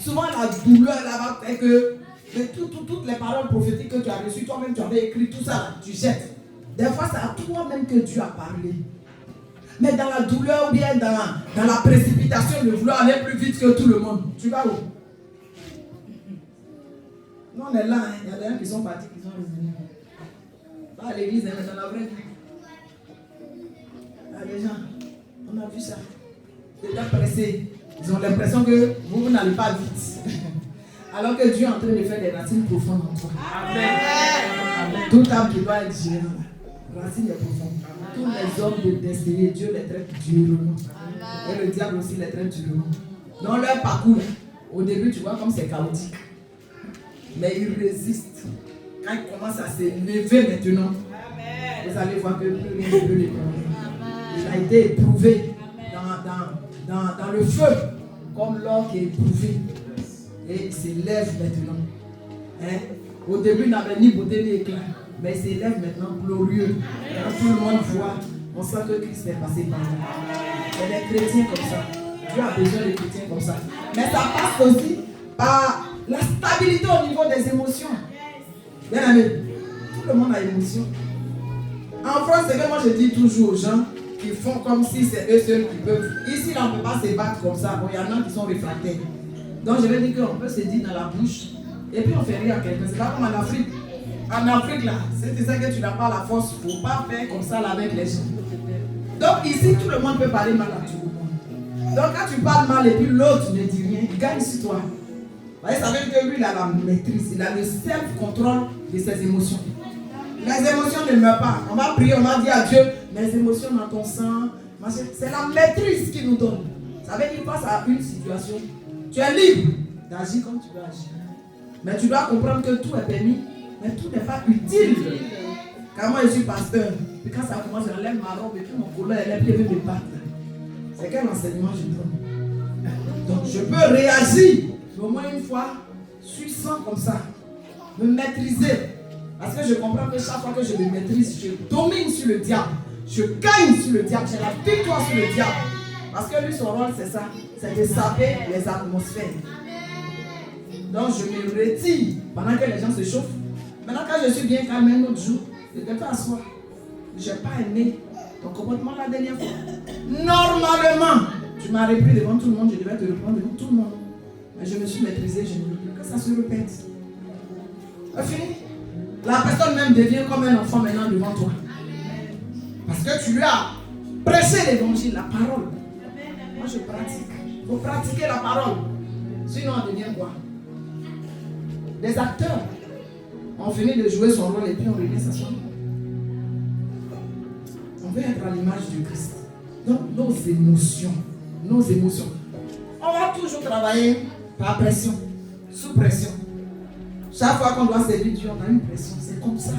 Souvent, la douleur là-bas fait que toutes les paroles prophétiques que tu as reçues, toi-même tu avais écrit tout ça, là, tu jettes. Des fois, c'est à toi-même que Dieu a parlé. Mais dans la douleur ou bien dans la précipitation de vouloir aller plus vite que tout le monde, tu vas où? Nous, on est là, hein. Il y a des gens qui sont partis, qui sont revenus. Pas à l'église, mais dans la vraie vie. Il y a des gens, on a vu ça. Ils sont pressés. Ils ont l'impression que vous n'allez pas vite. Alors que Dieu est en train de faire des racines profondes en toi. Amen. Tout âme qui doit être gérée. Racines profondes. Tous les hommes de destinée, Dieu les traite durement. Et le diable aussi les traite durement. Dans leur parcours, au début, tu vois comme c'est chaotique. Mais ils résistent. Quand ils commencent à s'élever maintenant, vous allez voir que plus rien ne peut les prendre. Il a été éprouvé dans le feu, comme l'or qui est éprouvé. Et il s'élève maintenant. Hein? Au début, il n'avait ni beauté ni éclat. Mais il s'élève maintenant glorieux. Quand tout le monde voit, on sent que Christ est passé par là. Il y a des chrétiens comme ça. Dieu a besoin de chrétiens comme ça. Mais ça passe aussi par la stabilité au niveau des émotions. Bien aimé, tout le monde a émotion. En France, c'est que moi je dis toujours aux gens qui font comme si c'est eux seuls qui peuvent. Ici, là, on ne peut pas se battre comme ça. Bon, il y en a qui sont réfractaires. Donc, je vais dire qu'on peut se dire dans la bouche et puis on fait rire à quelqu'un. C'est pas comme en Afrique. En Afrique, là, c'est ça que tu n'as pas la force. Il ne faut pas faire comme ça là, avec les gens. Donc, ici, tout le monde peut parler mal à tout le monde. Donc, quand tu parles mal et puis l'autre ne dit rien, il gagne sur toi. Vous voyez, ça veut dire que lui, il a la maîtrise. Il a le self-control de ses émotions. Les émotions ne meurent pas. On va prier, on va dire à Dieu, mes émotions dans ton sang. C'est la maîtrise qu'il nous donne. Ça veut dire face à une situation, tu es libre d'agir comme tu veux agir. Mais tu dois comprendre que tout est permis, mais tout n'est pas utile. Quand moi je suis pasteur, puis quand ça commence, j'enlève ma robe et puis mon collant, elle est plus de battre. C'est quel enseignement je donne? Donc je peux réagir, au moins une fois, puissant comme ça, me maîtriser. Parce que je comprends que chaque fois que je me maîtrise, je domine sur le diable. Je gagne sur le diable. J'ai la victoire sur le diable. Parce que lui, son rôle, c'est ça. C'est de saper les atmosphères. Donc, je me retire pendant que les gens se chauffent. Maintenant, quand je suis bien calme un autre jour, Je ne vais pas asseoir. Je n'ai pas aimé ton comportement la dernière fois. Normalement, tu m'as repris devant tout le monde, je devais te reprendre devant tout le monde. Mais je me suis maîtrisée, je ne veux plus que ça se répète. C'est fini. La personne même devient comme un enfant maintenant devant toi. Parce que tu lui as prêché l'évangile, la parole. Moi je pratique. Il faut pratiquer la parole. Sinon on devient quoi? Des acteurs. On finit de jouer son rôle et puis on revient s'asseoir. On veut être à l'image du Christ. Donc nos émotions. On va toujours travailler par pression, sous pression. Chaque fois qu'on doit servir Dieu, on a une pression. C'est comme ça.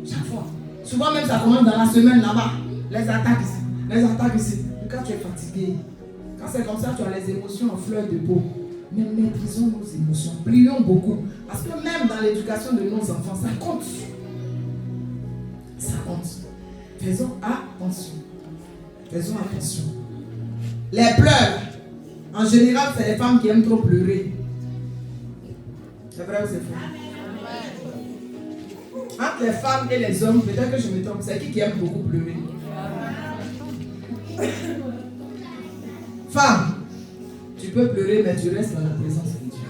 Chaque fois. Souvent même ça commence dans la semaine là-bas. Les attaques ici, les attaques ici. Et quand tu es fatigué, quand c'est comme ça, tu as les émotions en fleur de peau. Mais maîtrisons nos émotions. Prions beaucoup. Parce que même dans l'éducation de nos enfants, ça compte. Ça compte. Faisons attention. Faisons attention. Les pleurs. En général, c'est les femmes qui aiment trop pleurer. C'est vrai ou c'est faux? Entre les femmes et les hommes, peut-être que je me trompe, c'est qui aime beaucoup pleurer? Femme, tu peux pleurer, mais tu restes dans la présence de Dieu.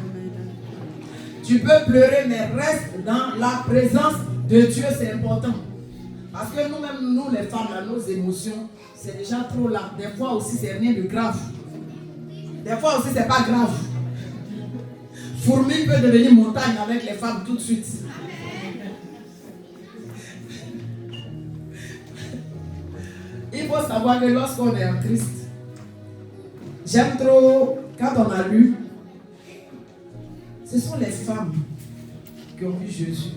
Tu peux pleurer, mais reste dans la présence de Dieu, c'est important. Parce que nous-mêmes, nous les femmes, là, nos émotions, c'est déjà trop là. Des fois aussi, c'est rien de grave. Des fois aussi, c'est pas grave. Fourmi peut devenir montagne avec les femmes tout de suite. Il faut savoir que lorsqu'on est en Christ, j'aime trop, quand on a lu, ce sont les femmes qui ont vu Jésus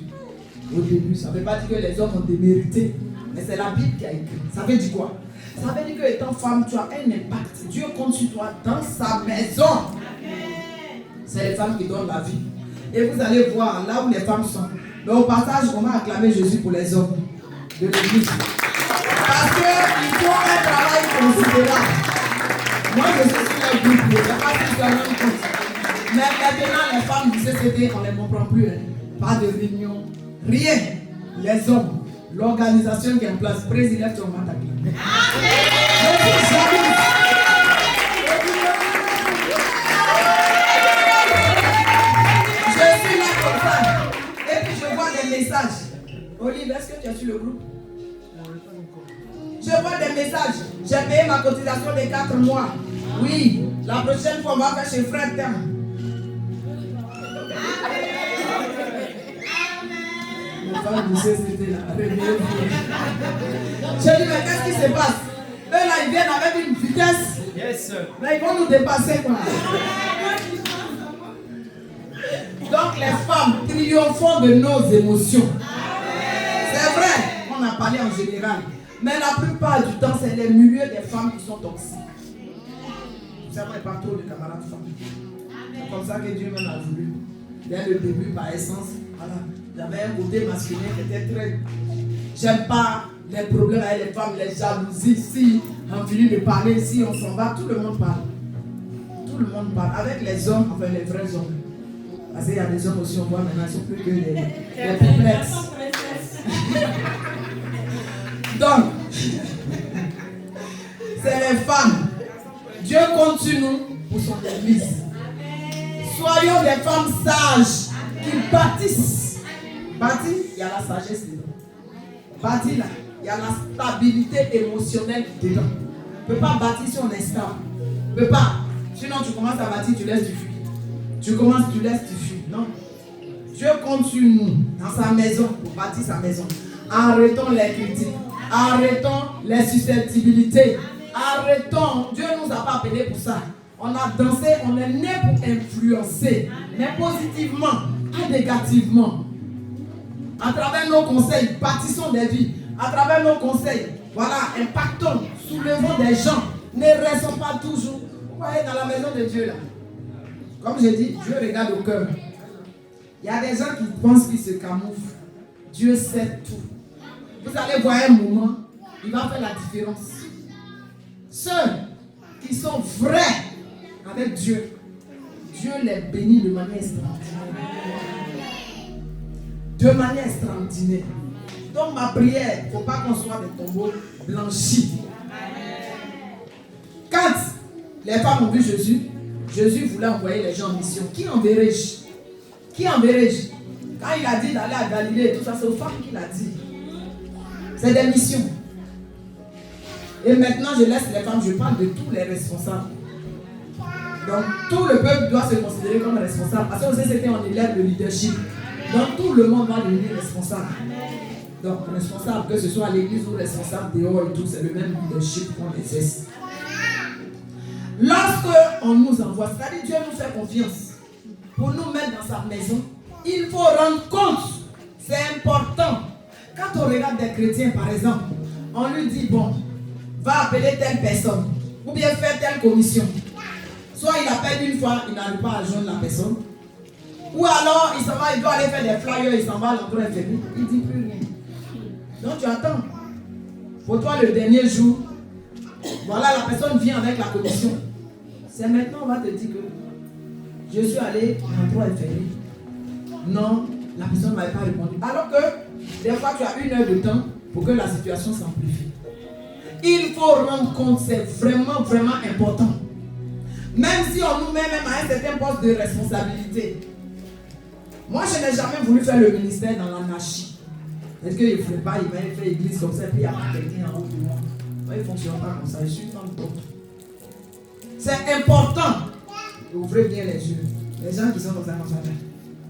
au début. Ça ne veut pas dire que les hommes ont démérité, mais c'est la Bible qui a écrit. Ça veut dire quoi? Ça veut dire que étant femme, tu as un impact. Dieu compte sur toi dans sa maison. C'est les femmes qui donnent la vie. Et vous allez voir là où les femmes sont. Mais au passage, on va acclamer Jésus pour les hommes de l'église. Parce qu'ils font un travail considérable. Moi, je suis sur le groupe. Je ne sais pas si tu as rendu compte. Mais maintenant, les femmes du CCT, on ne les comprend plus. Hein. Pas de réunion. Rien. Les hommes. L'organisation qui est en place. Président, on va t'acclamer. Je suis là comme ça. Et puis je vois des messages. Olive, est-ce que tu as su le groupe? Je vois des messages. J'ai payé ma cotisation de 4 mois. Oui, la prochaine fois, on va faire chez Frère Terre. Mon femme disait c'était là. J'ai dit, mais qu'est-ce qui se passe? Eux là, ils viennent avec une vitesse. Yes. Là, ils vont nous dépasser quoi. Donc les femmes, triomphons de nos émotions. C'est vrai, on a parlé en général. Mais la plupart du temps, c'est les milieux des femmes qui sont toxiques. Vous savez, pas trop de camarades femmes. C'est comme ça que Dieu m'en a voulu. Dès le début, par essence, voilà. J'avais un côté masculin qui était très... J'aime pas les problèmes avec les femmes, les jalousies. Si on finit de parler, si on s'en va, tout le monde parle. Tout le monde parle. Avec les hommes, enfin les vrais hommes. Parce qu'il y a des hommes aussi, on voit maintenant, ils sont plus que les complexes. Donc, c'est les femmes. Dieu compte sur nous pour son église. Soyons des femmes sages qui bâtissent. Bâtir, il y a la sagesse dedans. Bâtir là, il y a la stabilité émotionnelle dedans. On ne peut pas bâtir si on est stable. On ne peut pas. Sinon, tu commences à bâtir, tu laisses du fuir. Tu commences, tu laisses du fuir. Non. Dieu compte sur nous dans sa maison pour bâtir sa maison. Arrêtons les critiques. Arrêtons les susceptibilités. Arrêtons. Dieu ne nous a pas appelés pour ça. On a dansé, on est né pour influencer. Mais positivement, pas négativement. À travers nos conseils, bâtissons des vies. À travers nos conseils, voilà, impactons, soulevons des gens. Ne restons pas toujours. Vous voyez, dans la maison de Dieu là. Comme je dis, Dieu regarde au cœur. Il y a des gens qui pensent qu'ils se camouflent. Dieu sait tout. Vous allez voir un moment, il va faire la différence. Ceux qui sont vrais avec Dieu, Dieu les bénit de manière extraordinaire. De manière extraordinaire. Donc ma prière, il ne faut pas qu'on soit des tombeaux blanchis. Quand les femmes ont vu Jésus, Jésus voulait envoyer les gens en mission. Qui enverrai-je? Qui enverrai-je? Quand il a dit d'aller à Galilée et tout ça, c'est aux femmes qu'il a dit. C'est des missions. Et maintenant, je laisse les femmes, je parle de tous les responsables. Donc, tout le peuple doit se considérer comme responsable. Parce que vous savez, c'était on élève le leadership. Donc, tout le monde va devenir responsable. Donc, responsable, que ce soit à l'église ou responsable dehors et tout, c'est le même leadership qu'on exerce. Lorsque on nous envoie, c'est-à-dire Dieu nous fait confiance pour nous mettre dans sa maison, il faut rendre compte. C'est important. Quand on regarde des chrétiens, par exemple, on lui dit, bon, va appeler telle personne, ou bien faire telle commission. Soit il appelle une fois, il n'arrive pas à joindre la personne. Ou alors, il s'en va, il doit aller faire des flyers, il s'en va à l'endroit infirmier. Il ne dit plus rien. Donc tu attends. Pour toi, le dernier jour, voilà, la personne vient avec la commission. C'est maintenant, on va te dire que je suis allé à l'endroit infirmier. Non, la personne ne m'avait pas répondu. Alors que, des fois, tu as 1 heure de temps pour que la situation s'amplifie. Il faut rendre compte, c'est vraiment, vraiment important. Même si on nous met même à un certain poste de responsabilité. Moi, je n'ai jamais voulu faire le ministère dans l'anarchie. Est-ce qu'il ne ferait pas, il m'a fait église comme ça, puis il n'y a pas quelqu'un en haut de moi. Moi, il ne fonctionne pas comme ça, je suis dans le compte. C'est important. Ouvrez bien les yeux. Les gens qui sont dans un ensemble,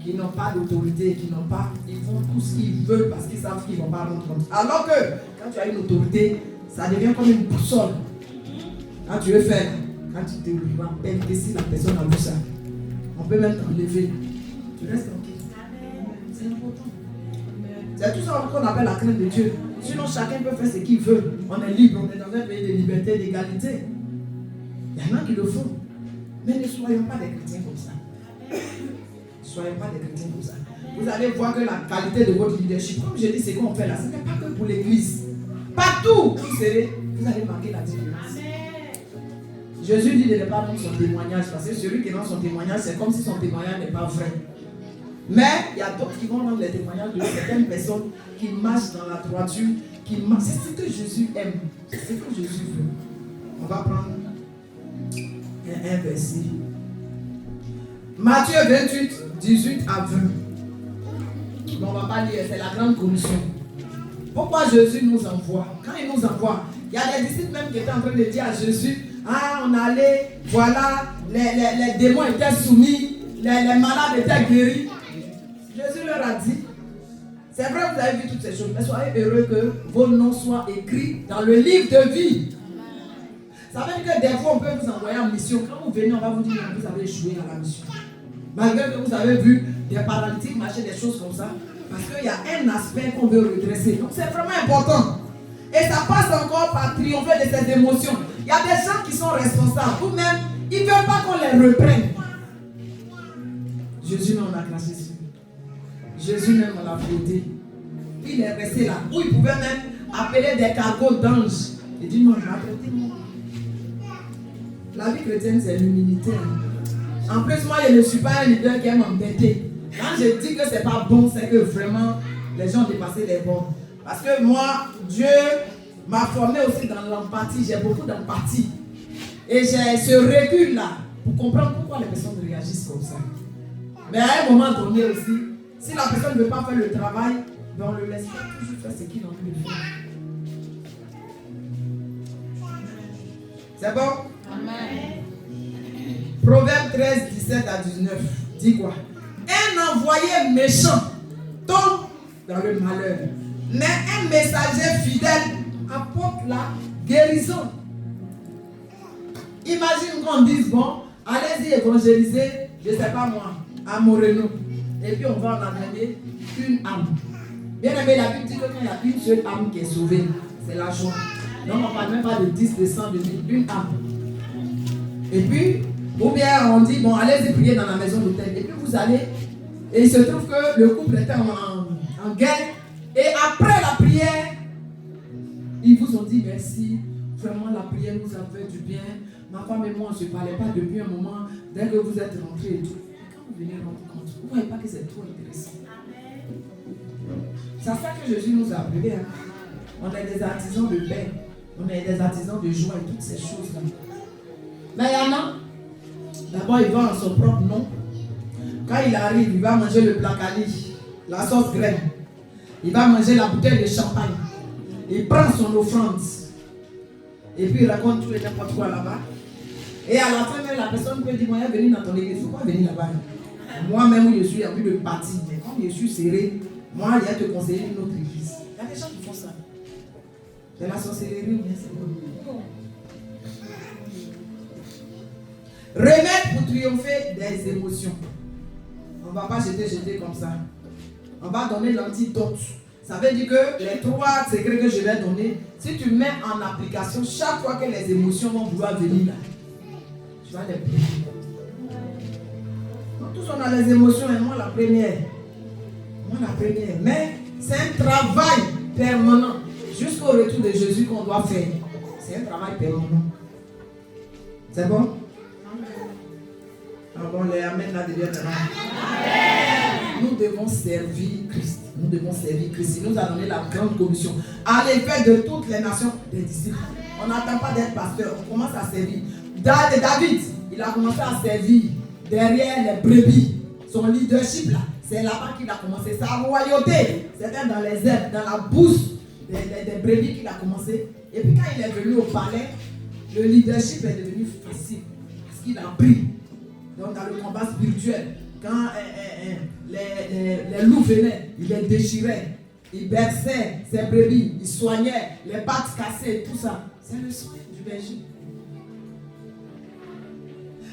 qui n'ont pas d'autorité, qui n'ont pas, ils font tout ce qu'ils veulent parce qu'ils savent qu'ils ne vont pas rendre compte. Alors que, quand tu as une autorité, ça devient comme une boussole. Quand tu veux faire, quand tu te rappelles que si la personne a vu ça, on peut même t'enlever. Tu restes tranquille. C'est important. C'est tout ça qu'on appelle la crainte de Dieu. Sinon, chacun peut faire ce qu'il veut. On est libre, on est dans un pays de liberté, d'égalité. Il y en a qui le font. Mais ne soyons pas des chrétiens comme ça. Ne soyons pas des chrétiens comme ça. Vous allez voir que la qualité de votre leadership, comme je dis, c'est qu'on fait là, ce n'est pas que pour l'église. Partout, vous allez marquer la différence. Jésus dit de ne pas rendre son témoignage, parce que celui qui rend son témoignage, c'est comme si son témoignage n'est pas vrai. Mais il y a d'autres qui vont rendre les témoignages de certaines personnes qui marchent dans la droiture, qui marchent. C'est ce que Jésus aime. C'est ce que Jésus veut. On va prendre un verset. Matthieu 28, 18 à 20. Mais on ne va pas lire, c'est la grande commission. Pourquoi Jésus nous envoie? Quand il nous envoie, il y a des disciples même qui étaient en train de dire à Jésus, ah, on allait, voilà, les démons étaient soumis, les malades étaient guéris. Jésus leur a dit, c'est vrai, vous avez vu toutes ces choses, mais soyez heureux que vos noms soient écrits dans le livre de vie. Ça veut dire que des fois, on peut vous envoyer en mission. Quand vous venez, on va vous dire que vous avez échoué à la mission. Malgré que vous avez vu des paralytiques marcher, des choses comme ça. Parce qu'il y a un aspect qu'on veut redresser. Donc c'est vraiment important. Et ça passe encore par triompher de ces émotions. Il y a des gens qui sont responsables. Ou même, ils ne veulent pas qu'on les reprenne. Jésus même on a craché sur lui. Jésus même on l'a fouetté. Il est resté là. Où il pouvait même appeler des cargos d'anges. Il dit non, arrêtez-moi. La vie chrétienne, c'est l'humilité. En plus, moi, je ne suis pas un leader qui aime m'embêter. Quand je dis que c'est pas bon, c'est que vraiment, les gens ont dépassé les bornes. Parce que moi, Dieu m'a formé aussi dans l'empathie. J'ai beaucoup d'empathie. Et j'ai ce recul-là pour comprendre pourquoi les personnes réagissent comme ça. Mais à un moment donné aussi, si la personne ne veut pas faire le travail, ben on le laisse pas toujours faire ce qu'il a envie de faire. C'est bon? Amen. Proverbe 13, 17 à 19 dit quoi? Un envoyé méchant tombe dans le malheur, mais un messager fidèle apporte la guérison. Imagine qu'on dise, bon, allez-y évangéliser, je ne sais pas moi, à Moreno. Et puis on va en amener une âme. Bien aimé, la Bible dit que quand il y a une seule âme qui est sauvée, c'est la joie. Donc on ne parle même pas de 10, de 100, de 1000, une âme. Et puis, ou bien on dit, bon, allez-y prier dans la maison d'hôtel. Et puis vous allez, et il se trouve que le couple était en guerre. Et après la prière, ils vous ont dit merci. Vraiment, la prière nous a fait du bien. Ma femme et moi, on ne se parlait pas depuis un moment. Dès que vous êtes rentrés et tout. Et quand vous venez rendre compte, vous ne voyez pas que c'est trop intéressant. C'est à ça que Jésus nous a appelés. Hein. On est des artisans de paix. On est des artisans de joie et toutes ces choses-là. Mais il y en a. D'abord, il va en son propre nom. Quand il arrive, il va manger le placali, la sauce graine. Il va manger la bouteille de champagne. Il prend son offrande. Et puis il raconte tout et n'importe quoi là-bas. Et à la fin, même, la personne peut dire, moi, je vais venir dans ton église. Il ne faut pas venir là-bas. Moi-même, je suis envie de partir. Mais comme je suis serré, moi, il y a te conseiller une autre église. Il y a des gens qui font ça. C'est la sorcellerie ou bien c'est bon. Remède pour triompher des émotions. On ne va pas jeter comme ça. On va donner l'antidote. Ça veut dire que les 3 secrets que je vais donner, si tu mets en application chaque fois que les émotions vont vouloir venir là, tu vas les plier. Tous on a les émotions et moi la première. Mais c'est un travail permanent jusqu'au retour de Jésus qu'on doit faire. C'est un travail permanent. C'est bon? Ah bon, les amens là deviennent là. Nous devons servir Christ. Nous devons servir Christ. Il nous a donné la grande commission. Allez faire de toutes les nations des disciples. On n'attend pas d'être pasteur. On commence à servir. David, il a commencé à servir derrière les brebis. Son leadership là, c'est là-bas qu'il a commencé. Sa royauté, c'était dans les herbes, dans la bourse des brebis qu'il a commencé. Et puis quand il est venu au palais, le leadership est devenu facile. Parce qu'il a pris. Donc dans le combat spirituel, quand les loups venaient, il les déchirait. Il berçait ses brebis, il soignait les pattes cassées, tout ça. C'est le soin du berger.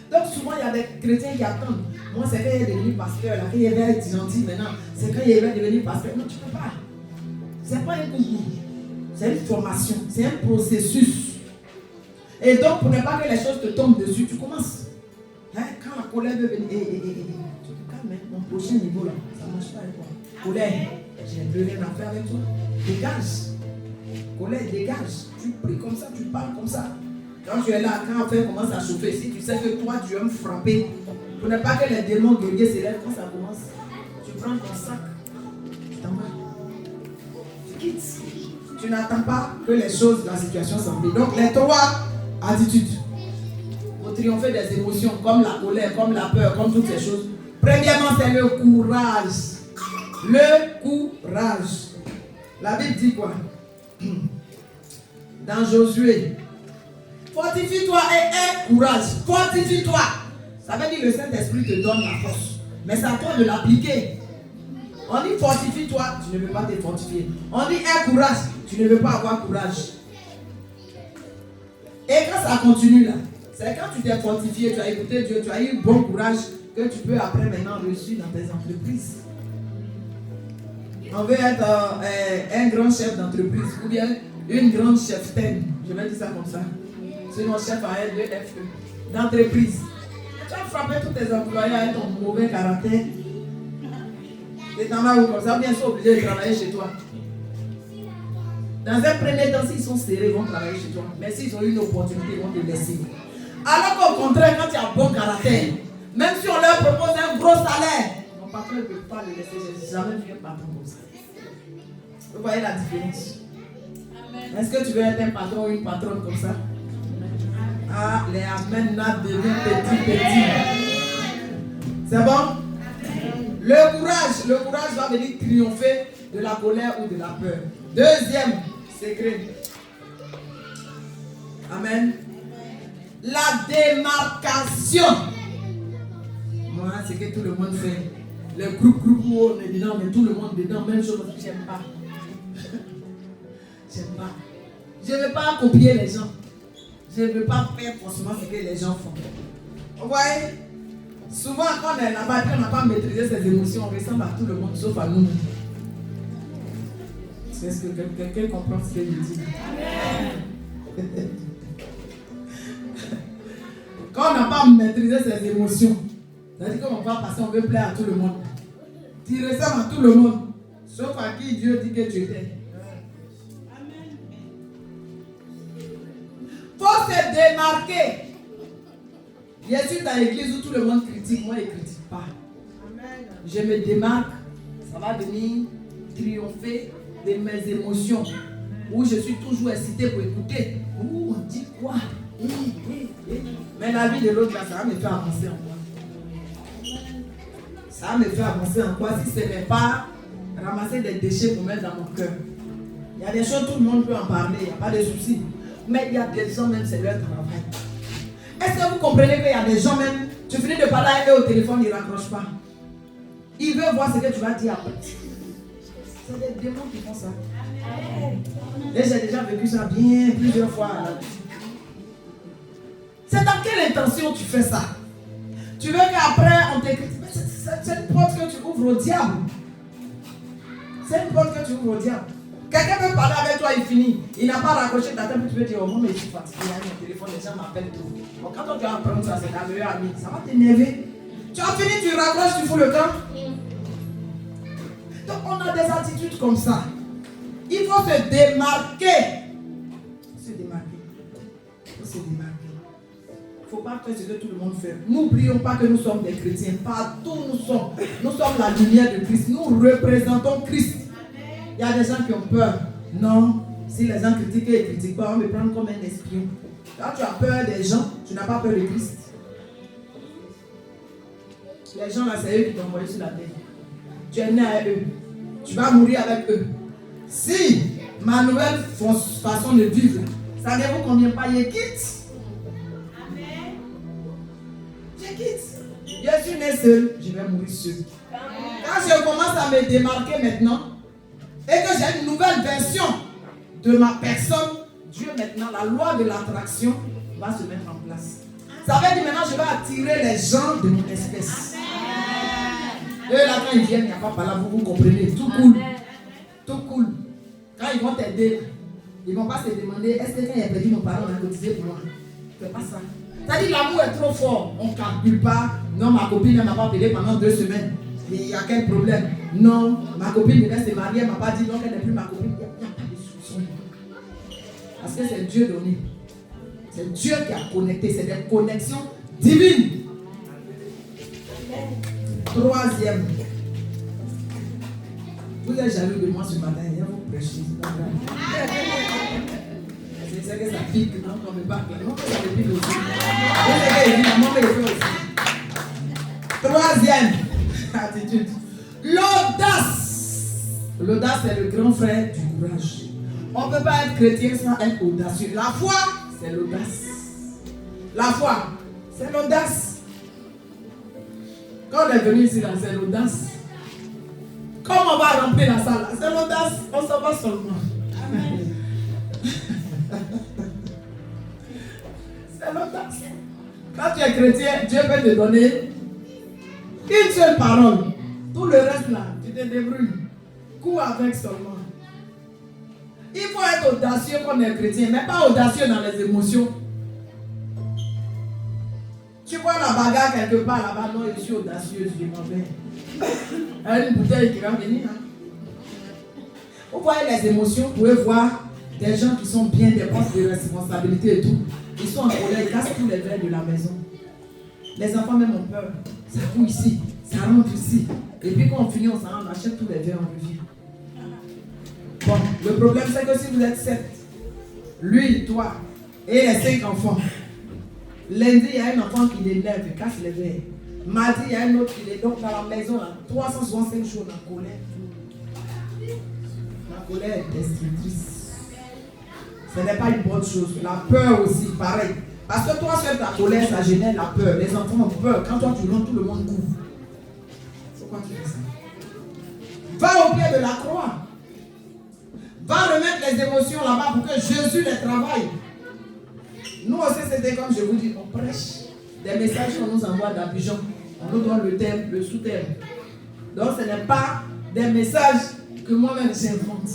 Donc souvent il y a des chrétiens qui attendent. Moi c'est quand il est devenu pasteur, là, quand il va être gentil maintenant, c'est quand il va devenir pasteur. Non, tu ne peux pas. C'est pas un concours. C'est une formation, c'est un processus. Et donc pour ne pas que les choses te tombent dessus, tu commences. Hein, quand la colère veut venir, tu te calmes, hein, mon prochain niveau là, ça ne marche pas avec toi. Colère, j'ai plus rien à faire avec toi. Dégage. Colère, dégage. Tu pries comme ça, tu parles comme ça. Quand tu es là, quand l'affaire commence à chauffer, si tu sais que toi tu aimes frapper, pour ne pas que les démons guerriers s'élèvent, quand ça commence, tu prends ton sac, tu t'en vas. Tu quittes. Tu n'attends pas que les choses, la situation s'empile. Donc les 3 attitudes pour triompher des émotions comme la colère, comme la peur, comme toutes ces choses. Premièrement, c'est le courage. Le courage. La Bible dit quoi? Dans Josué, fortifie-toi et aie courage. Fortifie-toi. Ça veut dire que le Saint-Esprit te donne la force. Mais c'est à toi de l'appliquer. On dit fortifie-toi, tu ne veux pas te fortifier. On dit aie courage, tu ne veux pas avoir courage. Et quand ça continue là, c'est quand tu t'es fortifié, tu as écouté Dieu, tu as eu bon courage que tu peux après maintenant réussir dans tes entreprises. On veut être un grand chef d'entreprise ou bien une grande cheftaine. Je vais dire ça comme ça. C'est mon chef à L2FE d'entreprise. Tu as frappé tous tes employés avec ton mauvais caractère. Et t'en vas où comme ça, bien sûr obligé de travailler chez toi. Dans un premier temps, s'ils sont serrés, ils vont travailler chez toi. Mais s'ils ont une opportunité, ils vont te laisser. Alors qu'au contraire, quand tu as bon caractère, même si on leur propose un gros salaire, mon patron ne peut pas le laisser. Je n'ai jamais vu un patron comme ça. Vous voyez la différence? Est-ce que tu veux être un patron ou une patronne comme ça? Ah, les amens là deviennent petits. C'est bon? Le courage va venir triompher de la colère ou de la peur. Deuxième secret. Amen. La démarcation. Moi, c'est que tout le monde fait. Le groupe où on est dedans, mais tout le monde dedans, même chose, j'aime pas. J'aime pas. Je ne veux pas copier les gens. Je ne veux pas faire forcément ce que les gens font. Vous voyez? Souvent, quand on est là-bas, on n'a pas maîtrisé ses émotions, on ressemble à tout le monde, sauf à nous. Est-ce que quelqu'un comprend ce que je dis? Quand on n'a pas maîtrisé ses émotions, c'est-à-dire qu'on va passer, on veut plaire à tout le monde. Tu ressembles à tout le monde, sauf à qui Dieu dit que tu étais. Il faut se démarquer. Bien sûr, dans l'église où tout le monde critique, moi je ne critique pas. Je me démarque, ça va venir triompher de mes émotions, où je suis toujours excité pour écouter. Ouh, on dit quoi? Mais la vie de l'autre, là, ça va me faire avancer en quoi? Ça va me faire avancer en quoi si ce n'est pas ramasser des déchets pour mettre dans mon cœur? Il y a des choses, tout le monde peut en parler, il n'y a pas de souci. Mais il y a des gens, même, c'est leur travail. Est-ce que vous comprenez qu'il y a des gens, même, tu finis de parler avec eux au téléphone, ils ne raccrochent pas. Ils veulent voir ce que tu vas dire après. C'est des démons qui font ça. Et j'ai déjà vécu ça bien plusieurs fois. C'est dans quelle intention tu fais ça? Tu veux qu'après on t'écrit. C'est une porte que tu ouvres au diable. C'est une porte que tu ouvres au diable. Quelqu'un peut parler avec toi, il finit. Il n'a pas raccroché ta tête, tu peux dire, oh non, mais je suis fatigué, mon téléphone, les gens m'appellent trop. Bon, quand on doit apprendre ça, c'est ta meilleure amie. Ça va t'énerver. Tu as fini, tu raccroches, tu fous le camp. Donc on a des attitudes comme ça. Il faut se démarquer. Se démarquer. Il faut se démarquer. Il ne faut pas faire ce que tout le monde fait. N'oublions pas que nous sommes des chrétiens. Partout nous sommes. Nous sommes la lumière de Christ. Nous représentons Christ. Il y a des gens qui ont peur. Non. Si les gens critiquent et ne critiquent pas, on va me prendre comme un espion. Quand tu as peur des gens, tu n'as pas peur de Christ. Les gens là, c'est eux qui t'ont envoyé sur la terre. Tu es né avec eux. Tu vas mourir avec eux. Si ma nouvelle façon de vivre, ça ne vous convient pas, je quitte. Amen. Je quitte. Je suis né seul, je vais mourir seul. Quand je commence à me démarquer maintenant, et que j'ai une nouvelle version de ma personne, Dieu maintenant, la loi de l'attraction va se mettre en place. Ça veut dire maintenant, je vais attirer les gens de mon espèce. Eux là, quand ils viennent, il n'y a pas par là, vous comprenez, tout cool. Tout cool. Quand ils vont t'aider, ils ne vont pas se demander, est-ce que quand il a perdu mon parent, on a cotisé pour moi? C'est pas ça. C'est-à-dire l'amour est trop fort. On ne calcule pas. Non, ma copine ne m'a pas payé pendant 2 semaines. Mais il y a quel problème? Non, ma copine devait se marier, elle ne m'a pas dit non, qu'elle n'est plus ma copine. Il n'y a pas de solution. Parce que c'est Dieu donné. C'est Dieu qui a connecté. C'est des connexions divines. Troisième. Vous êtes jaloux de moi ce matin. Il y a vous prêcher. Je sais que ça pique. Non, on ne me bat. Non, ça me pique aussi. Je sais que évidemment, mais il fait aussi. Troisième attitude. L'audace. L'audace, c'est le grand frère du courage. On ne peut pas être chrétien sans être audacieux. La foi, c'est l'audace. La foi, c'est l'audace. Quand on est venu ici, c'est l'audace. Comment on va remplir la salle? C'est l'audace. On s'en va seulement. C'est l'audace. Quand tu es chrétien, Dieu peut te donner une seule parole. Tout le reste là, tu te débrouilles. Cours avec seulement. Il faut être audacieux quand on est chrétien, mais pas audacieux dans les émotions. Tu vois la bagarre quelque part là-bas, non, je suis audacieuse, je m'en vais. Une bouteille qui va venir. Hein? Vous voyez les émotions, vous pouvez voir des gens qui sont bien, des postes de responsabilité et tout. Ils sont en colère, ils cassent tous les verres de la maison. Les enfants même ont peur. Ça court ici, ça rentre ici. Et puis quand on finit, on s'en achète tous les verres, on revient. Bon, le problème c'est que si vous êtes 7, lui, toi, et les 5 enfants, lundi, il y a un enfant qui l'énerve, il casse les verres. Mardi, il y a un autre qui est donc dans la maison, là, 365 jours en colère. La colère est destructrice. Ce n'est pas une bonne chose. La peur aussi, pareil. Parce que toi, seul, ta colère, ça génère la peur. Les enfants ont peur. Quand toi, tu rentres, tout le monde couvre. Pourquoi tu fais ça? Va au pied de la croix. Va remettre les émotions là-bas pour que Jésus les travaille. Nous aussi, c'était comme je vous dis, on prêche des messages qu'on nous envoie d'Abidjan. On nous donne le thème, le sous-thème. Donc, ce n'est pas des messages que moi-même j'invente.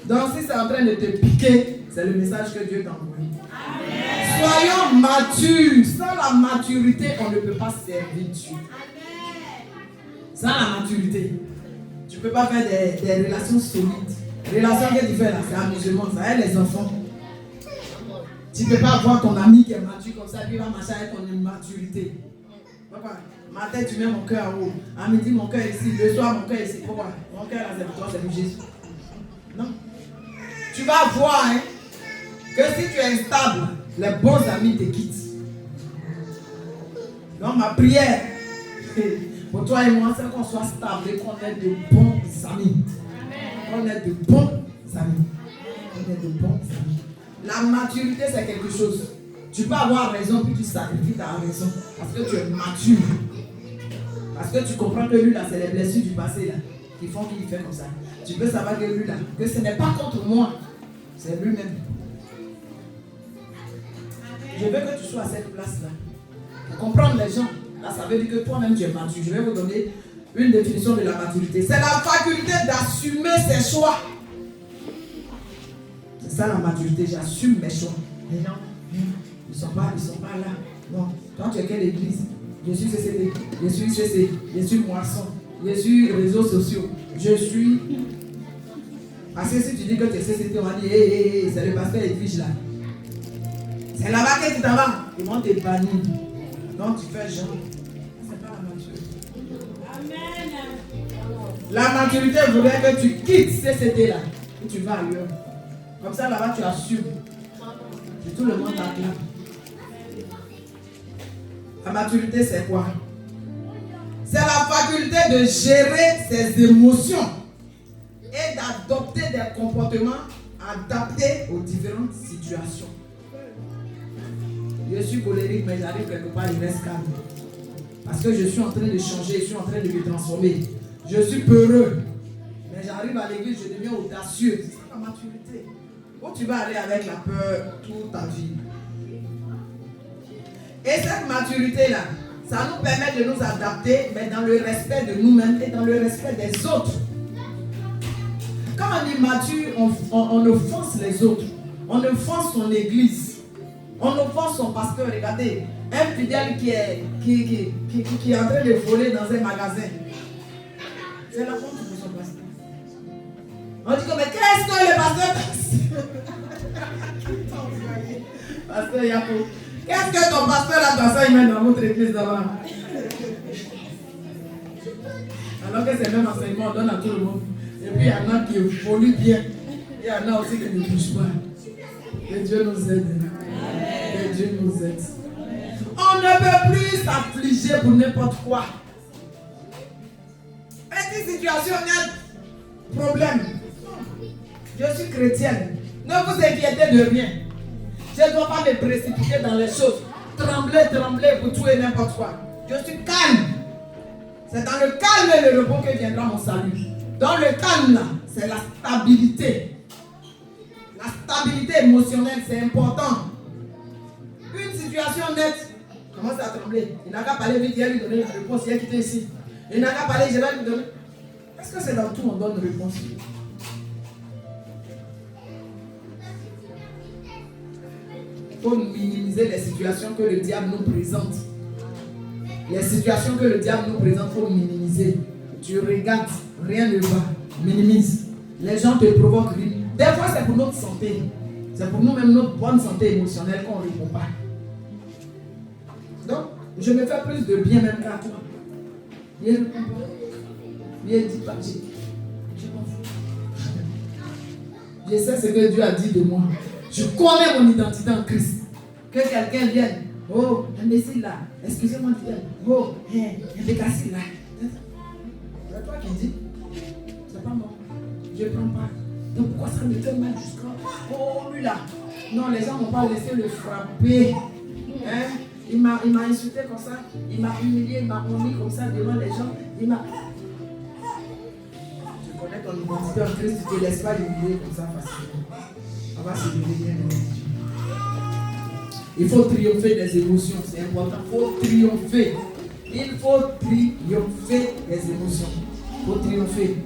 Donc, si c'est en train de te piquer, c'est le message que Dieu t'a envoyé. Soyons matures. Sans la maturité, on ne peut pas servir Dieu. Sans la maturité, tu ne peux pas faire des relations solides. Relation que tu fais là, c'est amusement, ça aide les enfants. Tu ne peux pas avoir ton ami qui est mature comme ça, puis il va marcher avec ton immaturité. Pourquoi? Matin, tu mets mon cœur en haut. À midi, mon cœur ici. Le soir, mon cœur ici. Pourquoi? Mon cœur là, c'est pour toi, c'est pour Jésus. Non. Tu vas voir hein, que si tu es instable, les bons amis te quittent. Donc, ma prière pour toi et moi, c'est qu'on soit stable et qu'on ait de bons amis. Qu'on ait de bons amis. Qu'on ait de bons amis. La maturité, c'est quelque chose. Tu peux avoir raison, puis tu sacrifies ta raison. Parce que tu es mature. Parce que tu comprends que lui, là, c'est les blessures du passé, là, qui font qu'il fait comme ça. Tu peux savoir que lui, là, que ce n'est pas contre moi, c'est lui-même. Je veux que tu sois à cette place-là. Pour comprendre les gens, là, ça veut dire que toi-même, tu es mature. Je vais vous donner une définition de la maturité. C'est la faculté d'assumer ses choix. C'est ça la maturité, j'assume mes choix. Les gens, ils sont pas là. Non, toi tu es quelle église? Je suis CCD, je suis CC, je suis moisson, je suis réseaux sociaux, je suis... Parce que si tu dis que tu es CCD, on va dire, hey, c'est le pasteur Edwige là. C'est là-bas que tu t'en vas. Ils vont te bannir. Donc tu fais genre. C'est pas la maturité. Amen. La maturité voudrait que tu quittes CCD là. Et tu vas ailleurs. Comme ça là-bas tu assumes. Et tout le monde t'acclame. La maturité c'est quoi? C'est la faculté de gérer ses émotions et d'adopter des comportements adaptés aux différentes situations. Je suis colérique, mais j'arrive quelque part, je reste calme. Parce que je suis en train de changer, je suis en train de me transformer. Je suis peureux, mais j'arrive à l'église, je deviens audacieux. C'est ça la maturité. Où tu vas aller avec la peur toute ta vie. Et cette maturité-là, ça nous permet de nous adapter, mais dans le respect de nous-mêmes et dans le respect des autres. Quand on est mature, on offense les autres. On offense son église. On offense son pasteur. Regardez, un fidèle qui est en train de voler dans un magasin. C'est la honte pour son pasteur. On dit mais qu'est-ce que le pasteur Pasteur Yako, qu'est-ce que ton pasteur a dans ça, il met dans votre église d'abord? Alors que c'est le même enseignement, on donne à tout le monde. Et puis il y en a qui polluent bien. Il y en a aussi qui ne touchent pas. Que Dieu nous aide. Que Dieu nous aide. On ne peut plus s'affliger pour n'importe quoi. Petite situation, il y a problème. Je suis chrétienne. Ne vous inquiétez de rien. Je ne dois pas me précipiter dans les choses. Trembler pour tout et n'importe quoi. Je suis calme. C'est dans le calme et le repos que viendra mon salut. Dans le calme là, c'est la stabilité. La stabilité émotionnelle, c'est important. Une situation nette, commence à trembler. Il n'a qu'à parler vite, il va lui donner la réponse. Il a quitté ici. Il n'a qu'à parler, je vais lui donner. Est-ce que c'est dans tout on donne une réponse? Il faut minimiser les situations que le diable nous présente. Les situations que le diable nous présente, il faut minimiser. Tu regardes, rien ne va. Minimise. Les gens te provoquent. Des fois, c'est pour notre santé. C'est pour nous-mêmes, notre bonne santé émotionnelle qu'on ne répond pas. Donc, je me fais plus de bien même qu'à toi. Viens dis pas, je m'en fous. Je sais ce que Dieu a dit de moi. Je connais mon identité en Christ. Que quelqu'un vienne. Oh, imbécile là. Excusez-moi, oh, imbécile là. C'est toi qui dis. C'est pas moi. Je ne prends pas. Donc pourquoi ça me fait mal jusqu'à... Oh, lui là. Non, les gens n'ont pas laissé le frapper. Hein? Il m'a insulté comme ça. Il m'a humilié, il m'a honné comme ça devant les gens. Il m'a... Je connais ton identité en Christ, tu ne te laisses pas humilier comme ça facilement. On va se devenir un Dieu. Il faut triompher des émotions, c'est important. Il faut triompher. Il faut triompher des émotions. Il faut triompher.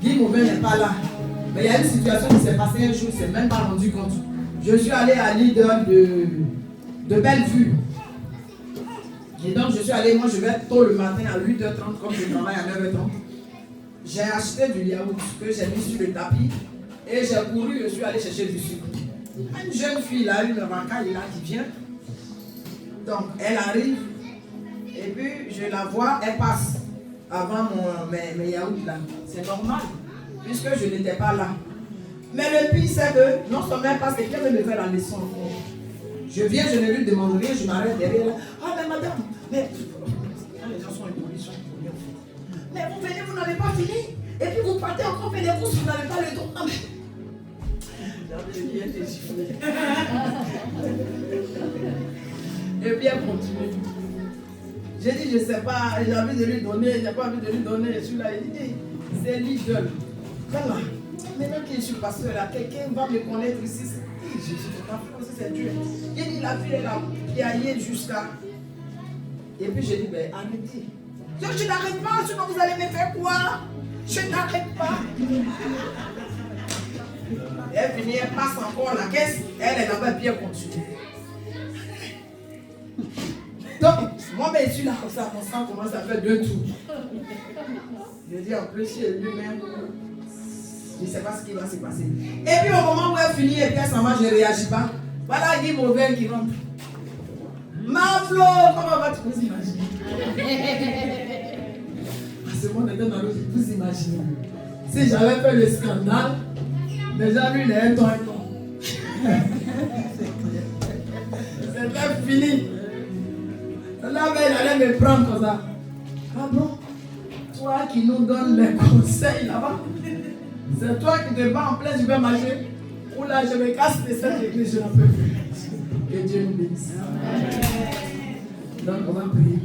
Guy Mauvais n'est pas là. Mais il y a une situation qui s'est passée un jour, il ne s'est même pas rendu compte. Je suis allé à Leader de Bellevue. Et donc je suis allé, moi je vais tôt le matin à 8h30 comme je travaille à 9h30. J'ai acheté du yaourt que j'ai mis sur le tapis et j'ai couru, je suis allé chercher du sucre. Une jeune fille là, une racaille là qui vient. Donc elle arrive Et puis, je la vois, elle passe avant mes yaourts là. C'est normal, puisque je n'étais pas là. Mais le pire, c'est que non seulement elle passe, quelqu'un veut me faire la leçon. Je viens, je ne lui demande rien, je m'arrête derrière. Ah, mais madame, mais les gens sont épolis, sont épolis en fait. Mais vous venez, vous n'avez pas fini. Et puis vous partez encore faire des courses, vous n'avez pas le droit. Et puis elle continue. J'ai dit, je ne sais pas, j'ai envie de lui donner, j'ai pas envie de lui donner. Je suis là, il dit, c'est l'idole. Voilà. Maintenant que je suis pasteur là, quelqu'un va me connaître ici. Je ne sais pas, c'est Dieu. J'ai dit, la fille, elle a piaillé jusqu'à. Et puis j'ai dit, ben arrêtez. Je n'arrête pas, sinon vous allez me faire quoi? Je n'arrête pas. Elle finit, elle passe encore la caisse, elle n'avait bien continué. Donc, moi, je suis là comme ça, mon sang commence à faire 2 tours. Je dis en plus, chez lui-même, je ne sais pas ce qui va se passer. Et puis, au moment où elle finit, et puis elle s'en va, je ne réagis pas. Voilà, il dit mauvais qui rentre. Ma Flo, comment vas-tu vous imaginer? À ce moment, était dans l'autre, vous imaginez. Si j'avais fait le scandale, déjà lui, il est un ton. C'était fini. Là, il allait me prendre comme ça. Ah bon? Toi qui nous donnes les conseils là-bas, c'est toi qui te bats en plein supermarché. Ou là, je me casse de cette église, je n'en peux plus. Que Dieu nous bénisse. Donc, on va prier.